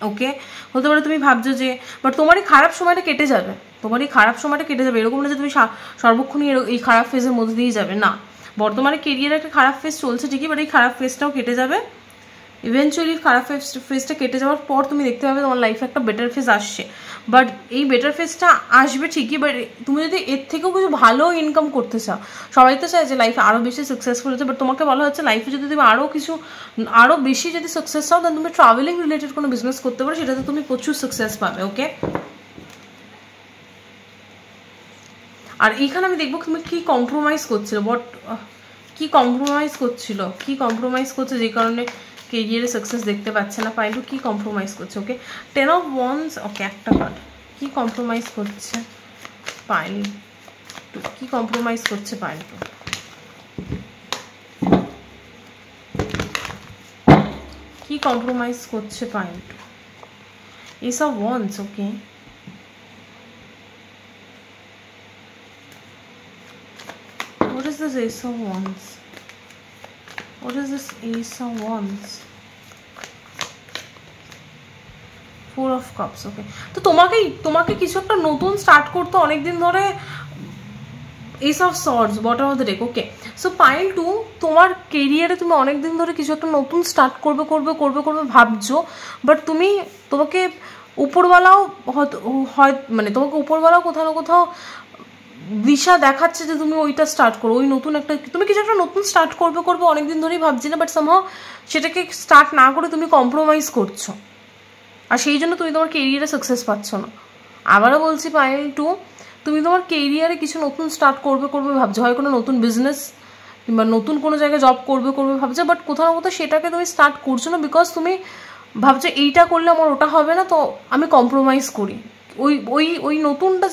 Speaker 1: ওকে, হতে পারে তুমি ভাবছো যে বাট তোমারই খারাপ সময়টা কেটে যাবে, এরকম না যে তুমি সর্বক্ষণই এই খারাপ ফেজের মধ্যে দিয়ে যাবে, না, বর্তমানে কেরিয়ারে একটা খারাপ ফেজ চলছে ঠিকই, বাট এই খারাপ ফেজটাও কেটে যাবে। ইভেনচুয়ালি খারাপ ফেজটা কেটে যাওয়ার পর তুমি দেখতে পাবে তোমার লাইফে একটা বেটার ফেজ আসছে, বাট এই বেটার ফেজটা আসবে ঠিকই, বাট তুমি যদি এর থেকেও কিছু ভালো ইনকাম করতে চাও, সবাই তো চায় যে লাইফে আরও বেশি সাকসেসফুল হচ্ছে, বাট তোমাকে বলা হচ্ছে লাইফে যদি তুমি আরও বেশি যদি সাকসেস চাও, তাহলে তুমি ট্রাভেলিং রিলেটেড কোনো বিজনেস করতে পারো, সেটাতে তুমি প্রচুর সাকসেস পাবে। ওকে, আর এইখানে আমি দেখবো তুমি কি কম্প্রোমাইজ করছিল, কি কম্প্রোমাইজ করছে যে কারণে কেরিয়ারে সাকসেস দেখতে পাচ্ছে না। পাইলু কি কম্প্রোমাইজ করছে? ওকে, 10 of Wands, ওকে একটা কার্ড, কি কম্প্রোমাইজ করছে পাইল, কি কম্প্রোমাইজ করছে পাইল, কি কম্প্রোমাইজ করছে pile, Ace of Wands, okay, what is this Ace of Wands? What is this Ace of Wands? 4 of Cups, ওকে, তো তোমাকে কিছু একটা নতুন স্টার্ট করতে অনেকদিন ধরে, Ace of Swords, bottom of the deck, okay, so pile 2 তোমার কেরিয়ারে তুমি অনেকদিন ধরে কিছু একটা নতুন স্টার্ট করবে ভাবছো, বাট তোমাকে উপরওয়ালাও মানে তোমাকে উপরওয়ালাও কোথাও না কোথাও দিশা দেখাচ্ছে যে তুমি ওইটা স্টার্ট করো, ওই নতুন তুমি কিছু একটা নতুন স্টার্ট করবে অনেকদিন ধরেই ভাবছি না, বাট সামহাও সেটাকে স্টার্ট না করে তুমি কম্প্রোমাইজ করছো, আর সেই জন্য তুমি তোমার কেরিয়ারে সাকসেস পাচ্ছ না। আবারও বলছি পাইল 2 তুমি তোমার কেরিয়ারে কিছু নতুন স্টার্ট করবে ভাবছো, হয় কোনো নতুন বিজনেস কিংবা নতুন কোনো জায়গায় জব করবে ভাবছো, বাট কোথাও না কোথাও সেটাকে তুমি স্টার্ট করছো না, বিকজ তুমি ভাবছো এইটা করলে আমার ওটা হবে না, তো আমি কম্প্রোমাইজ করি। ওই নতুনটা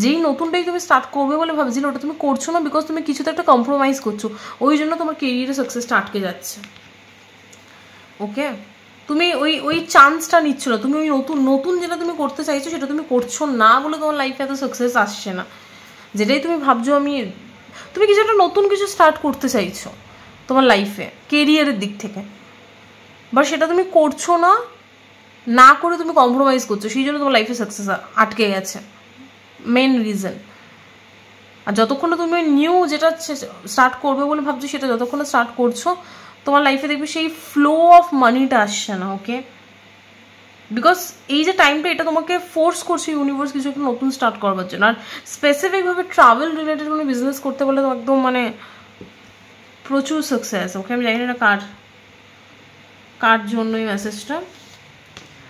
Speaker 1: যেই নতুনটাই তুমি স্টার্ট করবে বলে ভাবছিলে ওটা তুমি করছো না, বিকজ তুমি কিছুতে একটা কম্প্রোমাইজ করছো, ওই জন্য তোমার কেরিয়ারে সাকসেসটা আটকে যাচ্ছে। ওকে, তুমি ওই চান্সটা নিচ্ছ না, তুমি ওই নতুন যেটা তুমি করতে চাইছো সেটা তুমি করছো না বলে তোমার লাইফে এত সাকসেস আসছে না। যেটাই তুমি ভাবছো তুমি কিছু একটা নতুন কিছু স্টার্ট করতে চাইছো তোমার লাইফে কেরিয়ারের দিক থেকে, বাট সেটা তুমি করছো না করে তুমি কম্প্রোমাইজ করছো, সেই জন্য তোমার লাইফে সাকসেস আটকে গেছে, মেন রিজন। আর যতক্ষণ তুমি নিউ যেটা স্টার্ট করবে বলে ভাবছো সেটা যতক্ষণ স্টার্ট করছো তোমার লাইফে দেখবে সেই ফ্লো অফ মানিটা আসছে না। ওকে, বিকজ এই যে টাইমটা এটা তোমাকে ফোর্স করছে ইউনিভার্স কিছু একটা নতুন স্টার্ট করবার জন্য, আর স্পেসিফিকভাবে ট্রাভেল রিলেটেড কোনো বিজনেস করতে বলে তো একদম মানে প্রচুর সাকসেস। ওকে, আমি জানি না কার জন্য এই মেসেজটা,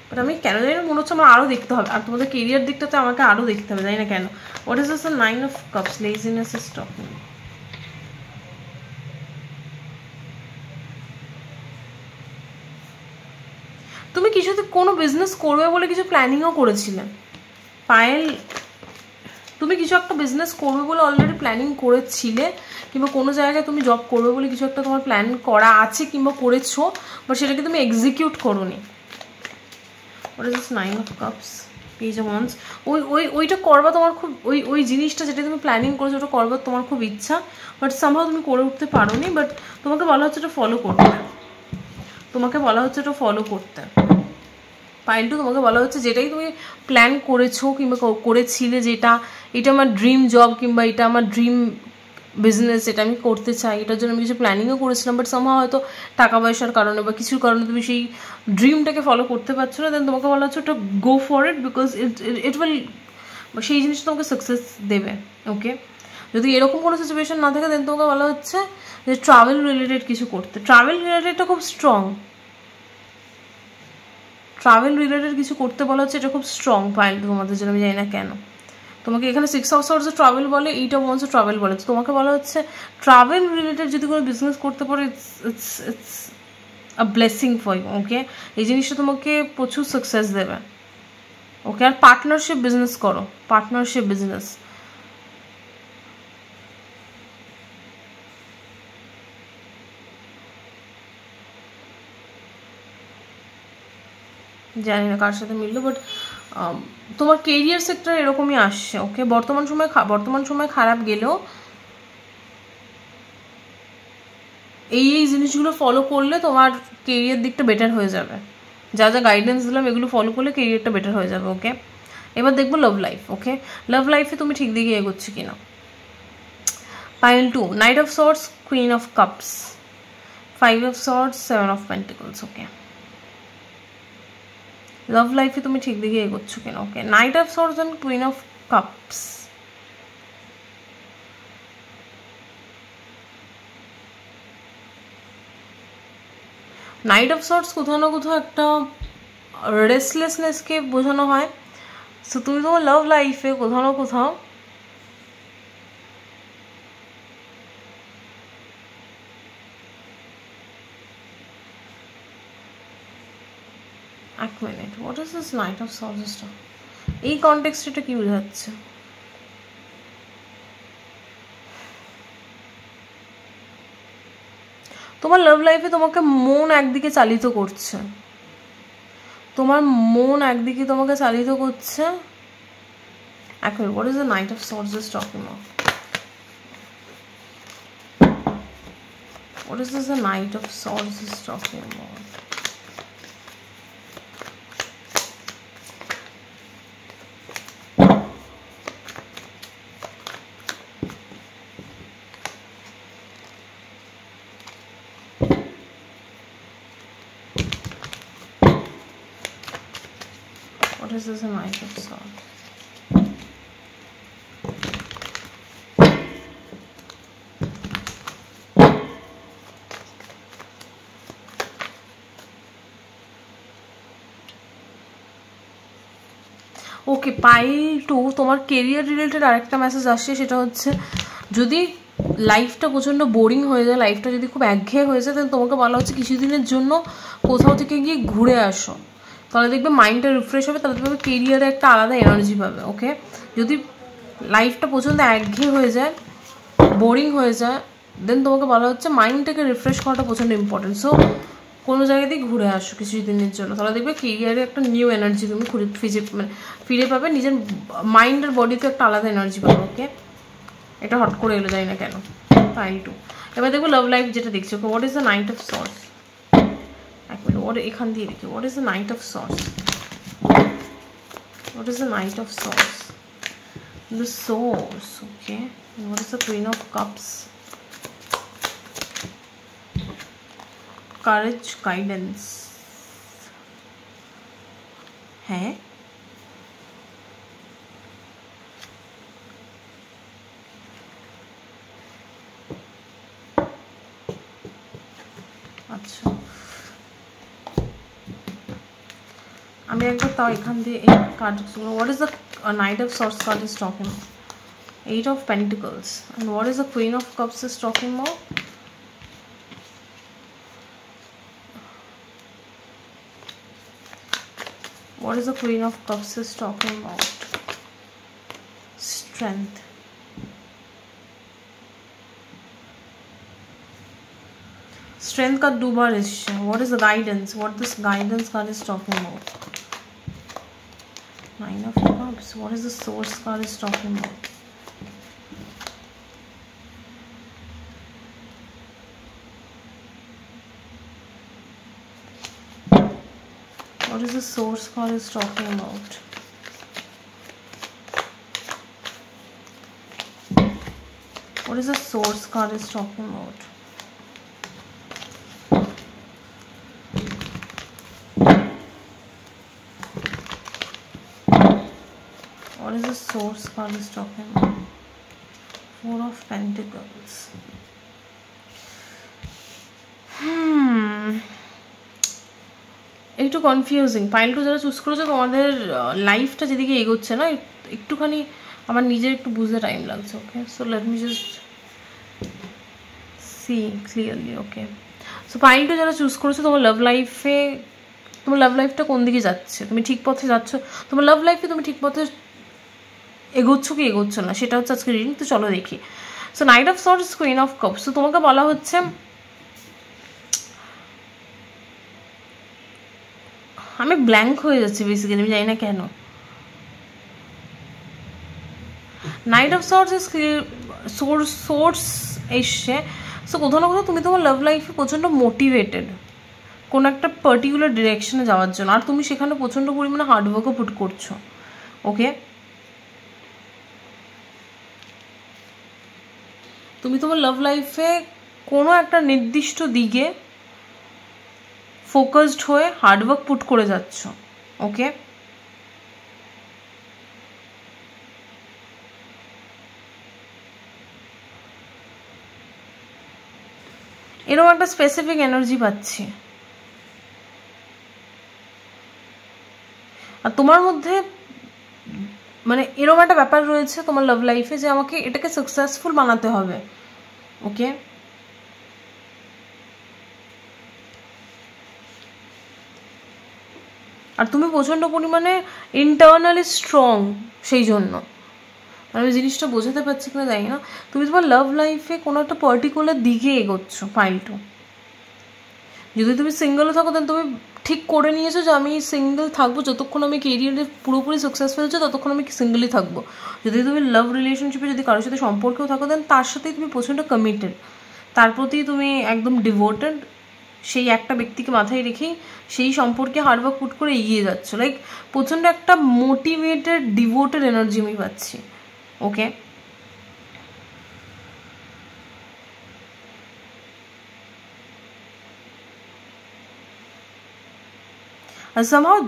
Speaker 1: বাট আমি কেন জানি না মনে হচ্ছে আমার আরও দেখতে হবে, আর তোমাদের কেরিয়ার দিকটাতে আমাকে আরও দেখতে হবে, জানি না কেন। What is this 9 of Cups? Laziness is stopping. তুমি কিছুতে কোনো বিজনেস করবে বলে কিছু প্ল্যানিংও করেছিলে পায়েল, তুমি কিছু একটা বিজনেস করবে বলে অলরেডি প্ল্যানিং করেছিলে, কিংবা কোনো জায়গায় তুমি জব করবে বলে কিছু একটা তোমার প্ল্যান করা আছে কিংবা করেছো, বাট সেটাকে তুমি এক্সিকিউট করোনি। What is this 9 of Cups? Page of Wands. ওইটা করবা তোমার খুব, ওই জিনিসটা যেটা তুমি প্ল্যানিং করেছো ওটা করবার তোমার খুব ইচ্ছা, বাট সামহাও তুমি করে উঠতে পারোনি, বাট তোমাকে বলা হচ্ছে এটা ফলো করতে, পাইল 2 তোমাকে বলা হচ্ছে যেটাই তুমি প্ল্যান করেছো কিংবা করেছিলে, এটা আমার ড্রিম জব কিংবা এটা আমার ড্রিম বিজনেস, এটা আমি করতে চাই, এটার জন্য আমি কিছু প্ল্যানিংও করেছিলাম, বাট সামহাও হয়তো টাকা পয়সার কারণে বা কিছুর কারণে তুমি সেই ড্রিমটাকে ফলো করতে পারছো না, দেন তোমাকে বলা হচ্ছে ওটা go for it, because it will, সেই জিনিসটা তোমাকে সাকসেস দেবে। ওকে, যদি এরকম কোনো সিচুয়েশন না থাকে দেন তোমাকে বলা হচ্ছে যে ট্রাভেল রিলেটেড কিছু করতে, ট্রাভেল রিলেটেডটা খুব স্ট্রং, ট্রাভেল রিলেটেড কিছু করতে বলা হচ্ছে, এটা খুব স্ট্রং পয়েন্ট তোমাদের জন্য, আমি জানি না কেন। তোমাকে এখানে 6 অফ সোর্স ট্রাভেল বলে, 8 অফ ওয়ান্স ট্রাভেল বলে, তো তোমাকে বলা হচ্ছে ট্রাভেল রিলেটেড যদি কোনো বিজনেস করতে পারো it's a blessing for you, okay. এই জিনিসটা তোমাকে প্রচুর সাকসেস দেবে, ওকে। আর পার্টনারশিপ বিজনেস করো, পার্টনারশিপ বিজনেস। জানি না কার সাথে মিললো, বাট তোমার কেরিয়ার সেক্টর এরকমই আসছে, ওকে। বর্তমান সময় খারাপ গেলেও এই জিনিসগুলো ফলো করলে তোমার কেরিয়ার দিকটা বেটার হয়ে যাবে। যা যা গাইডেন্স দিলাম এগুলো ফলো করলে কেরিয়ারটা বেটার হয়ে যাবে, ওকে। এবার দেখবো লাভ লাইফ, ওকে। লাভ লাইফে তুমি ঠিক দিকে এগোচ্ছি কিনা। Pile 2, knight of swords, queen of cups, 5 of swords, 7 of pentacles, okay. Love লাইফে তুমি ঠিক দিকে এগোচ্ছ কিনা, okay. Knight of swords and queen of cups. Knight of swords কোথাও না কোথাও একটা রেস্টলেসনেসকে বোঝানো হয়। সো তুমি তোমার লাভ লাইফে কোথাও না কোথাও এক minute, what is this night of সোর্সটা, এই কনটেক্সটে এটা কি বোঝাচ্ছে? তোমার লাভ লাইফে তোমাকে মন একদিকে চালিত করছে, তোমার মন একদিকে তোমাকে চালিত করছে। এক minute, what is the knight of source is talking of? What is this the Knight of Swords is talking about? What is this the Knight of Swords? Okay, pile 2 তোমার কেরিয়ার রিলেটেড আরেকটা message আসছে, সেটা হচ্ছে যদি লাইফটা প্রচণ্ড boring হয়ে যায়, লাইফটা যদি খুব একঘেয়ে হয়ে যায়, তাহলে তোমাকে বলা হচ্ছে কিছুদিনের জন্য কোথাও থেকে গিয়ে ঘুরে আসো, তাহলে দেখবে মাইন্ডটা রিফ্রেশ হবে, তাহলে দেখবে কেরিয়ারে একটা আলাদা এনার্জি পাবে, ওকে। যদি লাইফটা প্রচণ্ড একঘেয়ে হয়ে যায়, বোরিং হয়ে যায়, দেন তোমাকে বলা হচ্ছে মাইন্ডটাকে রিফ্রেশ করাটা প্রচণ্ড ইম্পর্টেন্ট। সো কোনো জায়গা দিয়ে ঘুরে আসো কিছুদিনের জন্য, তাহলে দেখবে কেরিয়ারে একটা নিউ এনার্জি তুমি ফিরে পাবে, নিজের মাইন্ড আর বডিতে একটা আলাদা এনার্জি পাবে, ওকে। এটা হট করে এলো, যাই না কেন। পাইল 2 এবার দেখবো লাভ লাইফ যেটা দেখছো, okay. What is the knight of swords? এক মিনিট, এখান দিয়ে দেখি, what is the knight of swords? What is the knight of swords? The swords, okay. What is the queen of cups? Courage, guidance, হ্যাঁ। আচ্ছা, আমি একবার তাও এখান দিয়ে এই card, what is the knight of swords card is talking? 8 of pentacles, and what is the queen of cups is talking about? What is the queen of cups is talking about? Strength. Strength का 2 बार एसছে। What is the guidance? What this guidance card is talking about? 9 of cups. What is the source card is talking about? What is the source card is talking about? What is the source card is talking about? What is the source card is talking about? 4 of Pentacles. একটু confusing. Pile two যারা choose করেছে তোমাদের লাইফটা যেদিকে এগোচ্ছে না, একটুখানি আমার নিজের একটু বুঝতে টাইম লাগছে। Okay, so let me just see clearly. Okay, so pile two যারা চুজ করেছো, তোমার লাভ লাইফটা কোন দিকে যাচ্ছে, তুমি ঠিক পথে যাচ্ছ, তোমার লাভ লাইফে তুমি ঠিক পথে এগোচ্ছ কি এগোচ্ছ না, সেটা হচ্ছে আজকে রিডিং। তো চলো দেখি। So night of sorts, queen of cups. তো তোমাকে বলা হচ্ছে আমি ব্ল্যাঙ্ক হয়ে যাচ্ছি বেসিক্যালি, আমি জানি না কেন। নাইট অফ সর্টস সোর্স এসছে। সো কোথাও না কোথাও তুমি তোমার লাভ লাইফে প্রচণ্ড মোটিভেটেড কোনো একটা পার্টিকুলার ডিরেকশনে যাওয়ার জন্য, আর তুমি সেখানে প্রচণ্ড পরিমাণে হার্ডওয়ার্কও পুট করছো। ওকে, তুমি তোমার লাভ লাইফে কোনো একটা নির্দিষ্ট দিকে ফোকাসড হয়ে হার্ডওয়ার্ক পুট করে যাচ্ছ। ওকে, এরকম একটা স্পেসিফিক এনার্জি পাচ্ছি। আর তোমার মধ্যে মানে এরকম একটা ব্যাপার রয়েছে তোমার লাভ লাইফে যে আমাকে এটাকে সাকসেসফুল বানাতে হবে। ওকে, আর তুমি প্রচণ্ড পরিমাণে ইন্টারনালি স্ট্রং, সেই জন্য আমি জিনিসটা বোঝাতে পারছি কিনা জানি না। তুমি তোমার লাভ লাইফে কোনো একটা পার্টিকুলার দিকে এগোচ্ছ। ফাইল টু, যদি তুমি সিঙ্গেলও থাকো তাহলে তুমি ঠিক করে নিয়েছো যে আমি সিঙ্গেল থাকবো যতক্ষণ আমি কেরিয়ারে পুরোপুরি সাকসেসফুল হচ্ছে, ততক্ষণ আমি সিঙ্গেলই থাকবো। যদি তুমি লাভ রিলেশনশিপে যদি কারোর সাথে সম্পর্কেও থাকো দেন তার সাথেই তুমি প্রচণ্ড কমিটেড, তার প্রতি তুমি একদম ডিভোটেড, সেই একটা ব্যক্তিকে মাথায় রেখেই সেই সম্পর্কে হার্ডওয়ার্ক পুট করে এগিয়ে যাচ্ছ। লাইক প্রচণ্ড একটা মোটিভেটেড ডিভোটেড এনার্জি আমি পাচ্ছি। ওকে, আর সামহাউ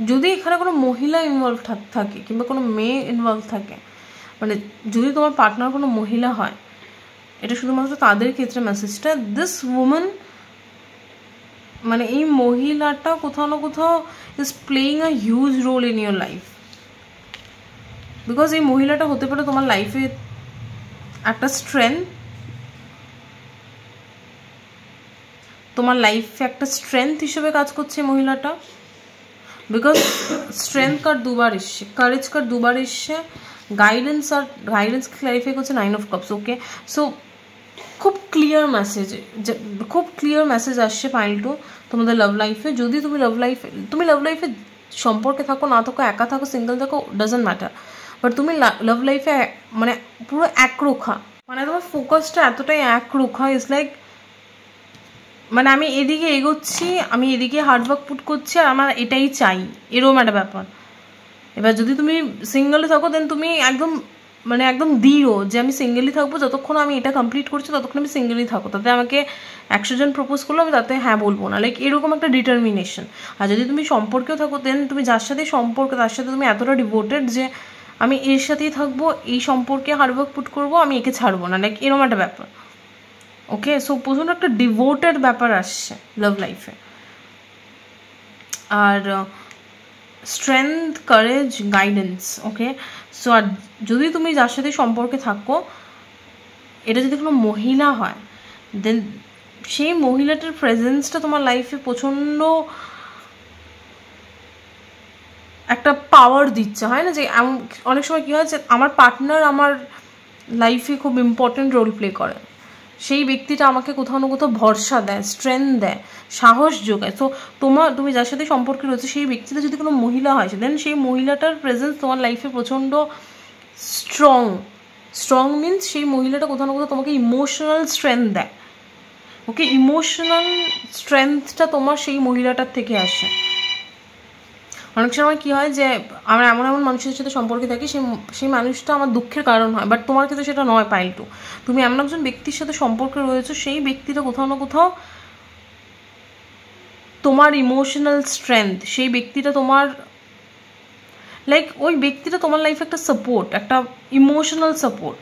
Speaker 1: যদি এখানে কোনো মহিলা ইনভলভ থাকে কিংবা কোনো মেয়ে ইনভলভ থাকে, মানে যদি তোমার পার্টনার কোনো মহিলা হয়, এটা শুধুমাত্র তাদের ক্ষেত্রে মেসেজটা। দিস উমেন মানে এই মহিলাটা কোথাও না কোথাও is playing a huge role in your life, because এই মহিলাটা হতে পারে তোমার লাইফে একটা স্ট্রেংথ, তোমার লাইফে একটা স্ট্রেংথ হিসেবে কাজ করছে মহিলাটা। বিকজ স্ট্রেংথ কার্ড দুবার এসছে, কারেজ কার্ড দুবার এসছে, গাইডেন্স ক্লারিফাই করছে 9 অফ কাপস। ওকে, সো খুব ক্লিয়ার মেসেজ আসছে পাইল টু তোমাদের লাভ লাইফে। যদি তুমি লাভ লাইফে সম্পর্কে থাকো না থাকো, একা থাকো সিঙ্গেল থাকো, ডাজন্ট ম্যাটার, বাট তুমি লাভ লাইফে মানে পুরো একরোখা, মানে তোমার ফোকাসটা এতটাই একরোখা, ইজ লাইক মানে আমি এদিকে এগোচ্ছি, আমি এদিকে হার্ডওয়ার্ক পুট করছি, আর আমার এটাই চাই, এরকম একটা ব্যাপার। এবার যদি তুমি সিঙ্গেলে থাকো দেন তুমি একদম মানে একদম দৃঢ় যে আমি সিঙ্গেলই থাকবো, যতক্ষণ আমি এটা কমপ্লিট করছি ততক্ষণ আমি সিঙ্গেলই থাকবো, তাতে আমাকে 100 জন প্রপোজ করলো আমি তাতে হ্যাঁ বলবো না, লাইক এরকম একটা ডিটারমিনেশন। আর যদি তুমি সম্পর্কেও থাকো দেন তুমি যার সাথে সম্পর্ক তার সাথে তুমি এতটা ডিভোটেড যে আমি এর সাথেই থাকবো, এই সম্পর্কে হার্ডওয়ার্ক পুট করবো, আমি একে ছাড়বো না, লাইক এরকম একটা ব্যাপার। ওকে, সো প্রচণ্ড একটা ডিভোটেড ব্যাপার আসছে লাভ লাইফে। আর স্ট্রেংথ, কারেজ, গাইডেন্স। ওকে, সো আর যদি তুমি যার সাথে সম্পর্কে থাকো, এটা যদি কোনো মহিলা হয় দেন সেই মহিলাটার প্রেজেন্সটা তোমার লাইফে প্রচণ্ড একটা পাওয়ার দিচ্ছে। হয় না যে অনেক সময় কী হয় যে আমার পার্টনার আমার লাইফে খুব ইম্পর্টেন্ট রোল প্লে করে, সেই ব্যক্তিটা আমাকে কোথাও না কোথাও ভরসা দেয়, স্ট্রেংথ দেয়, সাহস যোগায়। তো তুমি যার সাথে সম্পর্কে রয়েছে সেই ব্যক্তিটা যদি কোনো মহিলা হয় দেন সেই মহিলাটার প্রেজেন্স তোমার লাইফে প্রচণ্ড স্ট্রং মিনস সেই মহিলাটা কোথাও না কোথাও তোমাকে ইমোশনাল স্ট্রেংথ দেয়। ওকে, ইমোশনাল স্ট্রেংথটা তোমার সেই মহিলাটার থেকে আসে। অনেক সময় কী হয় যে আমরা এমন মানুষের সাথে সম্পর্কে থাকি, সেই মানুষটা আমার দুঃখের কারণ হয়, বাট তোমার ক্ষেত্রে সেটা নয় পাইল টু। তুমি এমন একজন ব্যক্তির সাথে সম্পর্কে রয়েছো, সেই ব্যক্তিটা কোথাও না কোথাও তোমার ইমোশনাল স্ট্রেংথ, সেই ব্যক্তিটা তোমার লাইক ওই ব্যক্তিটা তোমার লাইফে একটা সাপোর্ট, একটা ইমোশনাল সাপোর্ট,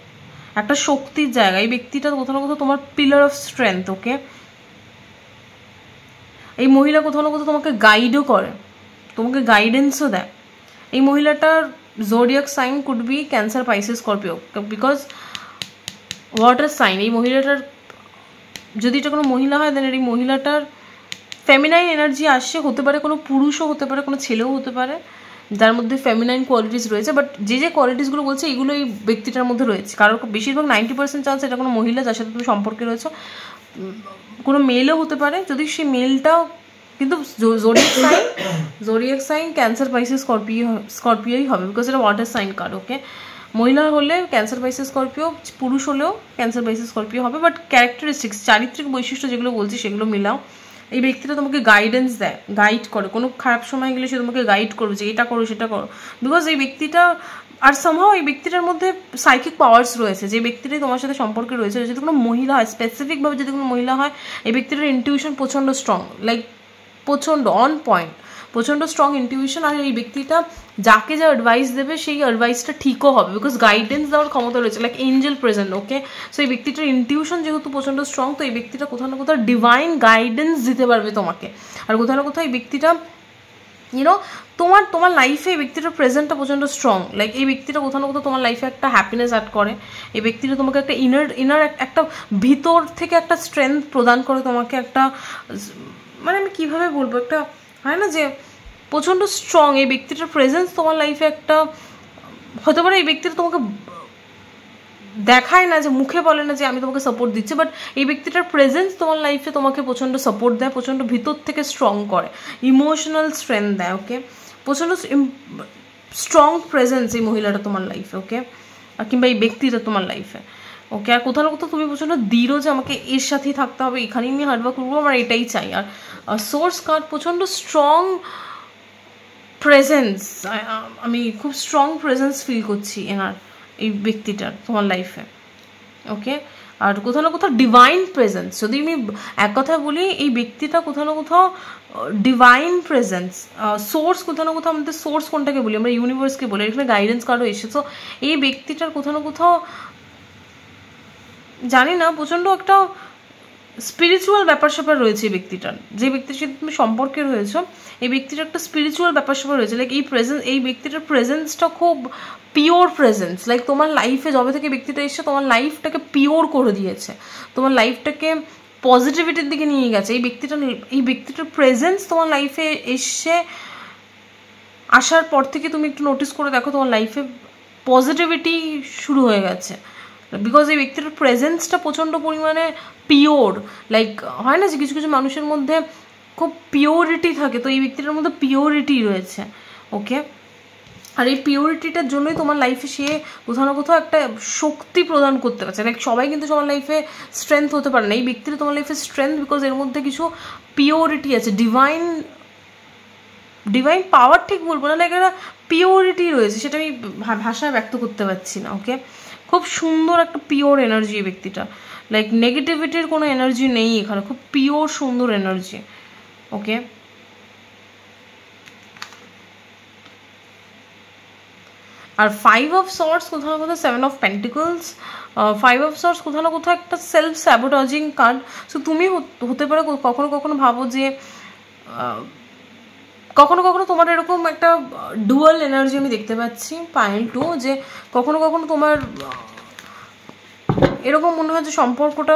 Speaker 1: একটা শক্তির জায়গা। এই ব্যক্তিটা কোথাও না কোথাও তোমার পিলার অফ স্ট্রেংথ। ওকে, এই মহিলা কোথাও না কোথাও তোমাকে গাইডও করে, তোমাকে গাইডেন্সও দেয়। এই মহিলাটার zodiac sign could be Cancer, Pisces, Scorpio, because water sign. এই মহিলাটার যদি এটা কোনো মহিলা হয় দেন এই মহিলাটার ফেমিনাইন এনার্জি আসছে, হতে পারে কোনো পুরুষও হতে পারে, কোনো ছেলেও হতে পারে যার মধ্যে ফেমিনাইন কোয়ালিটিস রয়েছে। বাট যে কোয়ালিটিসগুলো বলছে এগুলো এই ব্যক্তিটার মধ্যে রয়েছে। কারণ বেশিরভাগ 90% চান্স এটা কোনো মহিলা যার সাথে তুমি সম্পর্কে রয়েছে, কোনো মেলও হতে পারে। যদি সেই মেলটাও কিন্তু জোডিয়াক সাইন ক্যান্সার, পাইসিস, স্করপিওই হবে, বিকজ এটা ওয়াটার সাইন কার্ড। ওকে, মহিলা হলে ক্যান্সার, পাইসিস, স্করপিও, পুরুষ হলেও ক্যান্সার, পাইসিস, স্করপিও হবে। বাট ক্যারেক্টারিস্টিক্স, চারিত্রিক বৈশিষ্ট্য যেগুলো বলছি সেগুলো মিলাও। এই ব্যক্তিটা তোমাকে গাইডেন্স দেয়, গাইড করে। কোনো খারাপ সময় গেলে সে তোমাকে গাইড করবে যে এটা করো সেটা করো, বিকজ এই ব্যক্তিটা আর সামহাও এই ব্যক্তিটার মধ্যে সাইকিক পাওয়ার্স রয়েছে। যে ব্যক্তিটাই তোমার সাথে সম্পর্কে রয়েছে, যদি কোনো মহিলা হয়, স্পেসিফিকভাবে যদি কোনো মহিলা হয়, এই ব্যক্তিটার ইনটিউশন প্রচণ্ড স্ট্রং, লাইক প্রচণ্ড অন পয়েন্ট, প্রচণ্ড স্ট্রং ইনটিউশন। আর এই ব্যক্তিটা যাকে যা অ্যাডভাইস দেবে সেই অ্যাডভাইসটা ঠিকও হবে, বিকজ গাইডেন্স দেওয়ার ক্ষমতা রয়েছে, লাইক এঞ্জেল প্রেজেন্ট। ওকে, সো এই ব্যক্তিটার ইনটিউশন যেহেতু প্রচণ্ড স্ট্রং, তো এই ব্যক্তিটা কোথাও না কোথাও ডিভাইন গাইডেন্স দিতে পারবে তোমাকে। আর কোথাও না কোথাও এই ব্যক্তিটা ইউনো তোমার লাইফে এই ব্যক্তিটার প্রেজেন্টটা প্রচণ্ড স্ট্রং, লাইক এই ব্যক্তিটা কোথাও না কোথাও তোমার লাইফে একটা হ্যাপিনেস অ্যাড করে। এই ব্যক্তিটা তোমাকে একটা ইনার একটা ভিতর থেকে একটা স্ট্রেংথ প্রদান করে তোমাকে, একটা মানে আমি কীভাবে বলবো, একটা হয় না যে প্রচণ্ড স্ট্রং। এই ব্যক্তিটার প্রেজেন্স তোমার লাইফে একটা হতে পারে, এই ব্যক্তিটা তোমাকে দেখায় না, যে মুখে বলে না যে আমি তোমাকে সাপোর্ট দিচ্ছি, বাট এই ব্যক্তিটার প্রেজেন্স তোমার লাইফে তোমাকে প্রচণ্ড সাপোর্ট দেয়, প্রচণ্ড ভিতর থেকে স্ট্রং করে, ইমোশনাল স্ট্রেংথ দেয়। ওকে, প্রচণ্ড স্ট্রং প্রেজেন্স এই মহিলাটা তোমার লাইফে। ওকে, কিংবা এই ব্যক্তিটা তোমার লাইফে। ওকে, আর কোথাও না কোথাও তুমি প্রচণ্ড দৃঢ় যে আমাকে এর সাথেই থাকতে হবে, এখানেই আমি হার্ডওয়ার্ক করবো, আমার এটাই চাই। আর সোর্স কার্ড প্রচণ্ড স্ট্রং প্রেজেন্স, আমি খুব স্ট্রং প্রেজেন্স ফিল করছি এনার, এই ব্যক্তিটার তোমার লাইফে। ওকে, আর কোথাও না কোথাও ডিভাইন প্রেজেন্স, যদি আমি এক কথা বলি, এই ব্যক্তিটা কোথাও না কোথাও ডিভাইন প্রেজেন্স, সোর্স, কোথাও না কোথাও আমাদের সোর্স কোনটাকে বলি আমরা, ইউনিভার্সকে বলি, এখানে গাইডেন্স কার্ডও এসে। তো এই ব্যক্তিটার কোথাও না কোথাও জানি না প্রচণ্ড একটা স্পিরিচুয়াল ব্যাপার স্যাপার রয়েছে এই ব্যক্তিটার, যে ব্যক্তির সাথে তুমি সম্পর্কে রয়েছো, এই ব্যক্তিটার একটা স্পিরিচুয়াল ব্যাপার স্যাপার রয়েছে। লাইক এই ব্যক্তিটার প্রেজেন্সটা খুব পিওর প্রেজেন্স, লাইক তোমার লাইফে যবে থেকে ব্যক্তিটা এসে তোমার লাইফটাকে পিওর করে দিয়েছে, তোমার লাইফটাকে পজিটিভিটির দিকে নিয়ে গেছে। এই ব্যক্তিটার প্রেজেন্স তোমার লাইফে এসে আসার পর থেকে তুমি একটু নোটিস করে দেখো, তোমার লাইফে পজিটিভিটি শুরু হয়ে গেছে, বিকজ এই ব্যক্তিটার প্রেজেন্সটা প্রচণ্ড পরিমাণে পিওর। লাইক হয় না যে কিছু কিছু মানুষের মধ্যে খুব পিওরিটি থাকে, তো এই ব্যক্তিটার মধ্যে পিওরিটি রয়েছে। ওকে, আর এই পিওরিটিটার জন্যই তোমার লাইফে সে কোথাও না কোথাও একটা শক্তি প্রদান করতে পারছে। লাইক সবাই কিন্তু তোমার লাইফে স্ট্রেংথ হতে পারে না, এই ব্যক্তিটা তোমার লাইফে স্ট্রেংথ, বিকজ এর মধ্যে কিছু পিওরিটি আছে, ডিভাইন পাওয়ার ঠিক বলবো না, লাইক একটা পিওরিটি রয়েছে, সেটা আমি ভাষায় ব্যক্ত করতে পারছি না। ওকে, খুব সুন্দর একটা পিওর এনার্জি এই ব্যক্তিটা, লাইক নেগেটিভিটির কোনো এনার্জি নেই এখানে, খুব পিওর সুন্দর এনার্জি। ওকে, আর 5 অফ সর্টস কোথাও না কোথাও 7 অফ পেন্টিকলস, 5 অফ সর্টস কোথাও না কোথাও একটা সেলফ স্যাবোটাজিং কার্ড। সো তুমি হতে পারে কখনো কখনো ভাবো যে কখনো কখনো তোমার এরকম একটা ডুয়াল এনার্জি আমি দেখতে পাচ্ছি, পাইল 2, যে কখনো কখনো তোমার এরকম মনে হয় যে সম্পর্কটা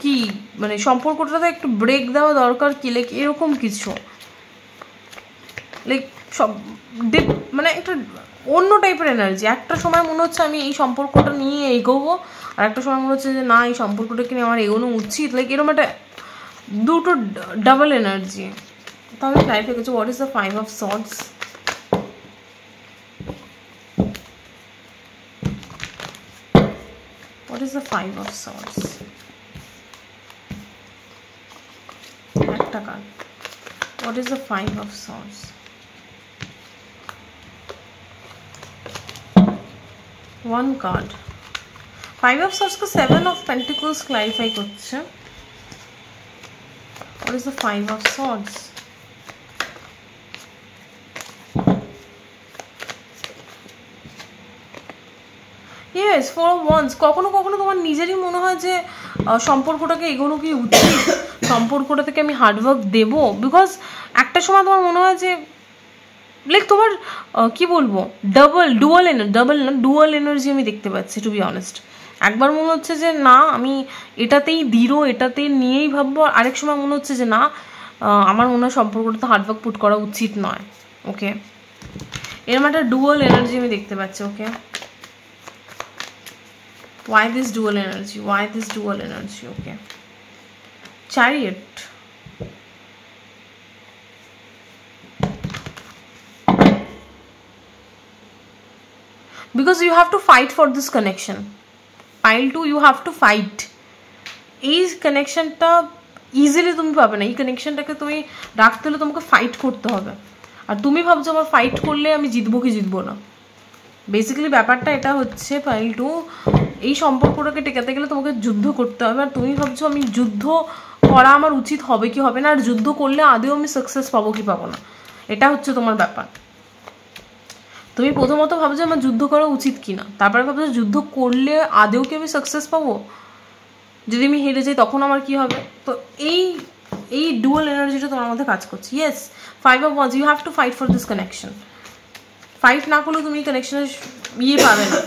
Speaker 1: কি, মানে সম্পর্কটাতে একটু ব্রেক দেওয়া দরকার কি, লাইক এরকম কিছু, লাইক সব মানে একটা অন্য টাইপের এনার্জি। একটা সময় মনে হচ্ছে আমি এই সম্পর্কটা নিয়ে এগোবো, আর একটা সময় মনে হচ্ছে যে না, এই সম্পর্কটাকে নিয়ে আমার এগোনো উচিত, লাইক এরকম একটা দুটো ডাবল এনার্জি। তাহলে লাইফে কিছু, what is the 5 of sorts? What is the 5 of swords? একটা card. What is the 5 of swords? One card. 5 of swords को 7 of pentacles clarify করছে। What is the 5 of swords? Yes, 4 of wands। কখনো কখনো তোমার নিজেরই মনে হয় যে সম্পর্কটাকে এগোনো কি উচিত, সম্পর্কটা থেকে আমি হার্ডওয়ার্ক দেবো? বিকজ একটা সময় তোমার মনে হয় যে লাইক তোমার কি বলবো ডুয়াল এনার্জি আমি দেখতে পাচ্ছি, টু বি অনেস্ট। একবার মনে হচ্ছে যে না আমি এটাতেই দৃঢ়, এটাতে নিয়েই ভাববো, আরেক সময় মনে হচ্ছে যে না আমার মনে হয় সম্পর্কটাতে হার্ডওয়ার্ক পুট করা উচিত নয়। ওকে, এরকম একটা ডুয়াল এনার্জি আমি দেখতে পাচ্ছি। ওকে, why this dual energy, why this dual energy? Okay, Chariot, because you have to fight for this connection. Pile 2, you have to fight. এই কানেকশনটা ইজিলি তুমি পাবে না, এই কানেকশনটাকে তুমি রাখতে হলে তোমাকে ফাইট করতে হবে। আর তুমি ভাবছো আমার ফাইট করলে আমি জিতবো কি জিতবো না, বেসিক্যালি ব্যাপারটা এটা হচ্ছে পাইল 2, এই সম্পর্কটাকে টেকাতে গেলে তোমাকে যুদ্ধ করতে হবে। আর তুমি ভাবছো আমি যুদ্ধ করা আমার উচিত হবে কি হবে না, আর যুদ্ধ করলে আদেও আমি সাকসেস পাবো কি পাবো না, এটা হচ্ছে তোমার ব্যাপার। তুমি প্রথমত ভাবছো আমার যুদ্ধ করা উচিত কিনা, তারপরে ভাবছো যুদ্ধ করলে আদেও কি আমি সাকসেস পাবো, যদি আমি হেরে যাই তখন আমার কি হবে। তো এই ডুয়াল এনার্জিটা তোমার মধ্যে কাজ করছে। Yes, 5 of Wands, you have to fight for this connection. Fight না করলে তুমি কানেকশনের পাবে না।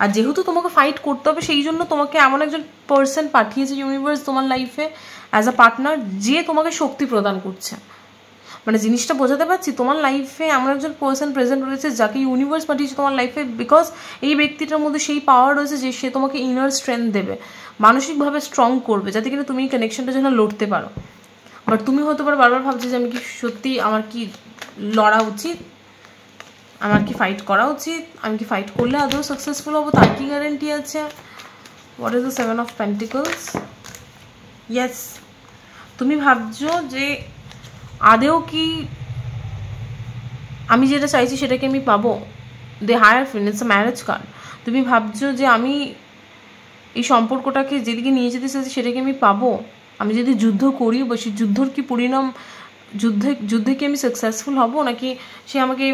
Speaker 1: আর যেহেতু তোমাকে ফাইট করতে হবে, সেই জন্য তোমাকে এমন একজন পার্সন পাঠিয়েছে ইউনিভার্স তোমার লাইফে অ্যাজ আ পার্টনার, যে তোমাকে শক্তি প্রদান করছে। মানে জিনিসটা বোঝাতে পারছি, তোমার লাইফে এমন একজন পার্সন প্রেজেন্ট রয়েছে যাকে ইউনিভার্স পাঠিয়েছে তোমার লাইফে, বিকজ এই ব্যক্তিটার মধ্যে সেই পাওয়ার রয়েছে যে সে তোমাকে ইনার স্ট্রেংথ দেবে, মানসিকভাবে স্ট্রং করবে, যাতে কিনা তুমি এই কানেকশনটা যেন লড়তে পারো। বাট তুমি হয়তো বারবার ভাবছো যে আমি কি সত্যি, আমার কি লড়া উচিত, আমার কি ফাইট করা উচিত, আমি কি ফাইট করলে আদৌ সাকসেসফুল হবো, তার কি গ্যারেন্টি আছে? What is the 7 of Pentacles? Yes, তুমি ভাবছো যে আদেও কি আমি যেটা চাইছি সেটাকে আমি পাবো। They higher friend, it's a marriage card. তুমি ভাবছো যে আমি এই সম্পর্কটাকে যেদিকে নিয়ে যেতে চাইছি সেটাকে আমি পাবো, আমি যদি যুদ্ধ করি বা সেই যুদ্ধর কি পরিণাম, যুদ্ধে কি আমি সাকসেসফুল হব, নাকি সে আমাকে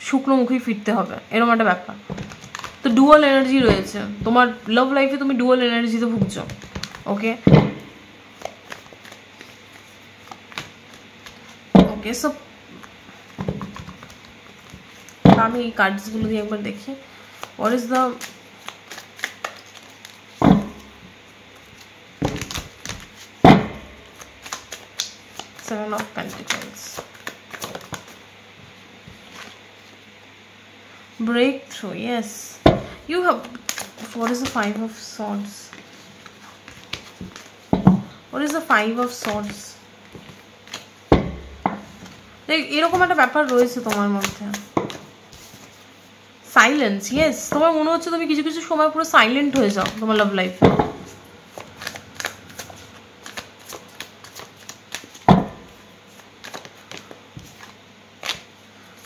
Speaker 1: শুকনো মুখেই ফিরতে হবে, এরকম একটা ব্যাপার। তো ডুয়াল এনার্জি রয়েছে তোমার লাভ লাইফে, তুমি ডুয়াল এনার্জিতে ভুগছো। ওকে ওকে, সো আমি এই কার্ডসগুলো দিয়ে একবার দেখি। What is the Seven of Pentacles, breakthrough. Yes, you have. What is the 5 of Swords? What is the 5 of Swords? এরকম একটা ব্যাপার রয়েছে তোমার মধ্যে। সাইলেন্স, ইয়েস, তোমার মনে হচ্ছে তুমি কিছু কিছু সময় পুরো সাইলেন্ট হয়ে যাও তোমার লাভ লাইফে।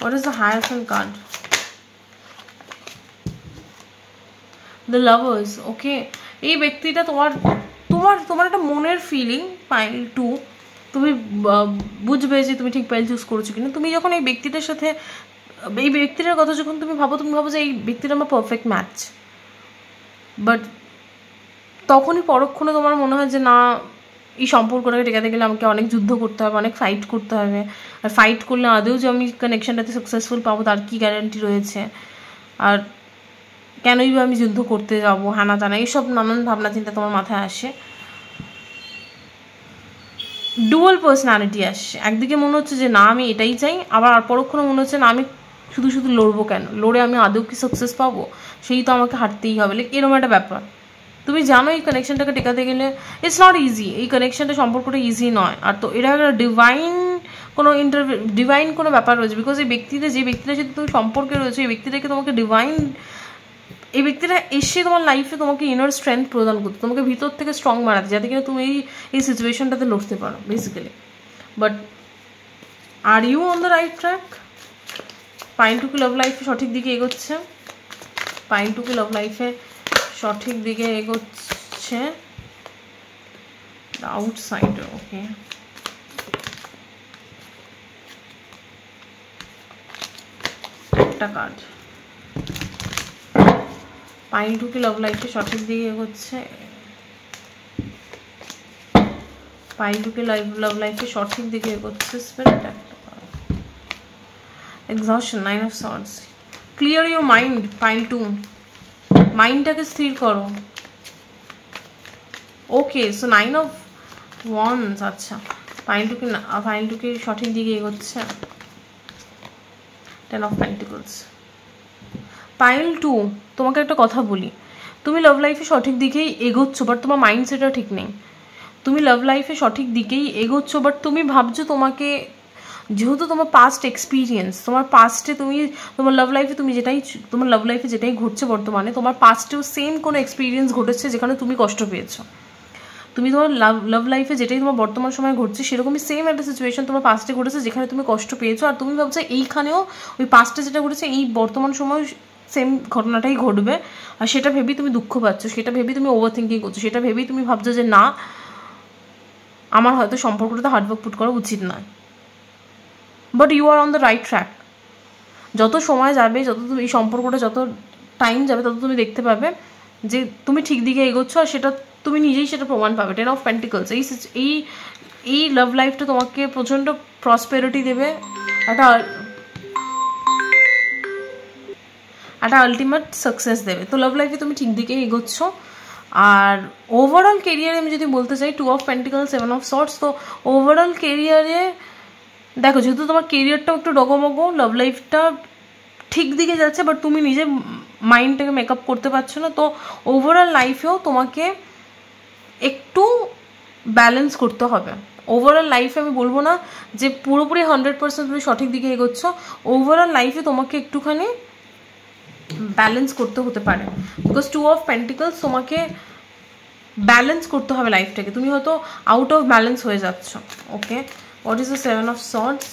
Speaker 1: What is the Hierophant card? The Lovers. Okay, এই ব্যক্তিটা তোমার তোমার তোমার একটা মনের ফিলিং, পাইল 2, তুমি বুঝবে যে তুমি ঠিক পাইল চুজ করছো কিনা। তুমি যখন এই ব্যক্তিটার সাথে, এই ব্যক্তিটার কথা যখন তুমি ভাবো যে এই ব্যক্তিটা আমার পারফেক্ট ম্যাচ, বাট তখনই পরক্ষণে তোমার মনে হয় যে না, এই সম্পর্কটাকে টেকাতে গেলে আমাকে অনেক যুদ্ধ করতে হবে, অনেক ফাইট করতে হবে, আর ফাইট করলে আদৌ যে আমি কানেকশনটাতে সাকসেসফুল পাবো তার কি গ্যারান্টি রয়েছে, আর কেনই বা আমি যুদ্ধ করতে যাবো, হানা টানা, এইসব নানান ভাবনা চিন্তা তোমার মাথায় আসে। ডুয়াল পার্সোনালিটি আসছে, একদিকে মনে হচ্ছে যে না আমি এটাই চাই, আবার পরক্ষণে মনে হচ্ছে না আমি শুধু শুধু লড়বো কেন, লড়ে আমি আদৌ কি সাকসেস পাবো, সেই তো আমাকে হারতেই হবে, লাইক এরকম একটা ব্যাপার। তুমি জানো এই কানেকশনটাকে টেকাতে গেলে ইটস নট ইজি, এই কানেকশনটা সম্পর্কটা ইজি নয়। আর তো এটা একটা ডিভাইন কোনো ব্যাপার রয়েছে, বিকজ এই ব্যক্তিটা, যে ব্যক্তিটার সাথে তুমি সম্পর্কে রয়েছে, এই ব্যক্তিটাকে তোমাকে এই ব্যক্তিটা এসে তোমার লাইফে তোমাকে ইনার স্ট্রেংথ প্রদান করতে, তোমাকে ভিতর থেকে স্ট্রং বানাতে, যাতে কিনা তুমি এই সিচুয়েশনটাতে লড়তে পারো basically. But are you on the right track? Pile 2 কি লাভ লাইফে সঠিক দিকে এগোচ্ছে? পাইল 2 কি লাভ লাইফে সঠিক দিকে এগোচ্ছে? আউটসাইডার। ওকে, একটা কার্ড। পাইল 2 কি লাভ লাইফে সঠিক দিকে এগোচ্ছে? পাইল টুকে লাভ লাইফে সঠিক দিকে এগোচ্ছে spirit. Exhaustion, 9 of swords. Clear your mind, pile two. মাইন্ডটাকে স্থির করো। Okay, so 9 of wands. আচ্ছা, পাইল টুকে সঠিক দিকে এগোচ্ছে। 10 অফ পেন্টিকলস। পাইল টু, তোমাকে একটা কথা বলি, তুমি লাভ লাইফে সঠিক দিকেই এগোচ্ছ, বাট তোমার মাইন্ডসেটটা ঠিক নেই। তুমি লাভ লাইফে সঠিক দিকেই এগোচ্ছ, বাট তুমি ভাবছো তোমাকে, যেহেতু তোমার পাস্ট এক্সপিরিয়েন্স, তোমার পাস্টে তুমি তোমার লাভ লাইফে যেটাই ঘটছে বর্তমানে, তোমার পাস্টেও সেম কোনো এক্সপিরিয়েন্স ঘটেছে যেখানে তুমি কষ্ট পেয়েছো। তুমি তোমার লাভ লাইফে যেটাই তোমার বর্তমান সময় ঘটছে সেরকমই সেম একটা সিচুয়েশন তোমার পাস্টে ঘটেছে যেখানে তুমি কষ্ট পেয়েছো, আর তুমি ভাবছো এইখানেও ওই পাস্টে যেটা ঘটেছে এই বর্তমান সময় সেম ঘটনাটাই ঘটবে, আর সেটা ভেবেই তুমি দুঃখ পাচ্ছ, সেটা ভেবেই তুমি ওভার থিঙ্কিং করছো, সেটা ভেবেই তুমি ভাবছো যে না, আমার হয়তো সম্পর্কটাতে হার্ডওয়ার্ক পুট করা উচিত নয়। But you are on the right track. যত সময় যাবে, যত তুমি এই সম্পর্কটা যত টাইম যাবে, তত তুমি দেখতে পাবে যে তুমি ঠিক দিকে এগোচ্ছ, আর সেটা তুমি নিজেই সেটা প্রমাণ পাবে। 10 অফ পেন্টিকলস। এই লাভ লাইফটা তোমাকে প্রচণ্ড প্রসপেরিটি দেবে, একটা আলটিমেট সাকসেস দেবে। তো লাভ লাইফে তুমি ঠিক দিকে এগোচ্ছ। আর ওভারঅল কেরিয়ারে আমি যদি বলতে চাই, 2 অফ পেন্টিকলস, 7 অফ সর্টস। তো ওভারঅল কেরিয়ারে দেখো, যেহেতু তোমার কেরিয়ারটাও একটু ডগমগো, লাভ লাইফটা ঠিক দিকে যাচ্ছে, বাট তুমি নিজে মাইন্ডটাকে মেকআপ করতে পারছো না। তো ওভারঅল লাইফেও তোমাকে একটু ব্যালেন্স করতে হবে। ওভারঅল লাইফে আমি বলবো না যে পুরোপুরি 100% তুমি সঠিক দিকে এগোচ্ছ, ওভারঅল লাইফে তোমাকে একটুখানি ব্যালেন্স করতে হতে পারে। বিকজ 2 অফ পেন্টিকলস, তোমাকে ব্যালেন্স করতে হবে লাইফটাকে, তুমি হয়তো আউট অফ ব্যালেন্স হয়ে যাচ্ছ। Okay, what is the 7 of swords?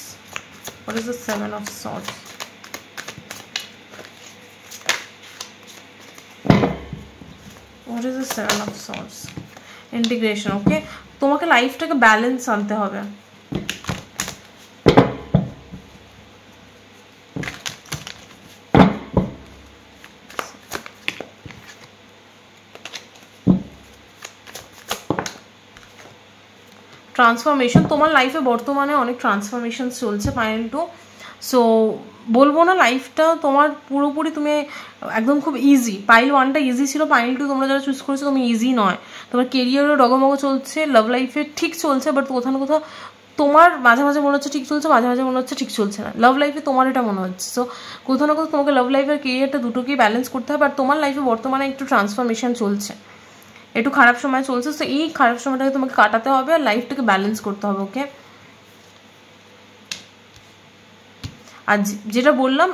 Speaker 1: What is the 7 of swords? What is the 7 of swords? Integration. Okay, তোমাকে লাইফটাকে ব্যালেন্স আনতে হবে। ট্রান্সফরমেশন, তোমার লাইফে বর্তমানে অনেক ট্রান্সফরমেশন চলছে পাইল টু। সো বলবো না লাইফটা তোমার পুরোপুরি তুমি একদম খুব ইজি। পাইল 1টা ইজি ছিল, পাইল 2 তোমরা যারা চুজ করেছো তুমি ইজি নয়। তোমার কেরিয়ারও ডগমগ চলছে, লাভ লাইফে ঠিক চলছে, বাট কোথাও না কোথাও তোমার মাঝে মাঝে মনে হচ্ছে ঠিক চলছে, মাঝে মাঝে মনে হচ্ছে ঠিক চলছে না। লাভ লাইফে তোমার এটা মনে হচ্ছে। সো কোথাও না কোথাও তোমাকে লাভ লাইফ আর কেরিয়ারটা দুটোকেই ব্যালেন্স করতে হবে। আর তোমার লাইফে বর্তমানে একটু ট্রান্সফরমেশন চলছে, একটু খারাপ সময় চলছে। সো এই খারাপ সময়টাকে তোমাকে কাটাতে হবে আর লাইফটাকে ব্যালেন্স করতে হবে। ওকে, আর যেটা বললাম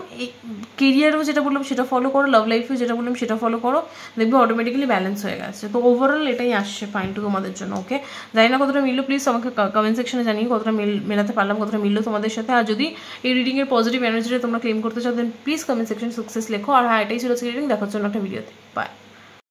Speaker 1: কেরিয়ারেও যেটা বললাম সেটা ফলো করো, লাভ লাইফেও যেটা বললাম সেটা ফলো করো, দেখবে অটোমেটিক্যালি ব্যালেন্স হয়ে গেছে। তো ওভারঅল এটাই আসছে পাইল টু তোমাদের জন্য। ওকে, জানি না কতটা মিললো, প্লিজ আমাকে কমেন্ট সেকশনে জানিয়ে কতটা মেলাতে পারলাম, কতটা মিললো তোমাদের সাথে। আর যদি এই রিডিংয়ের পজিটিভ এনার্জিটা তোমরা ক্লেম করতে চাও, দেন প্লিজ কমেন্ট সেকশন সাকসেস লেখো। আর হ্যাঁ, এটাই ছিল রিডিং, দেখার জন্য একটা ভিডিওতে। বাই।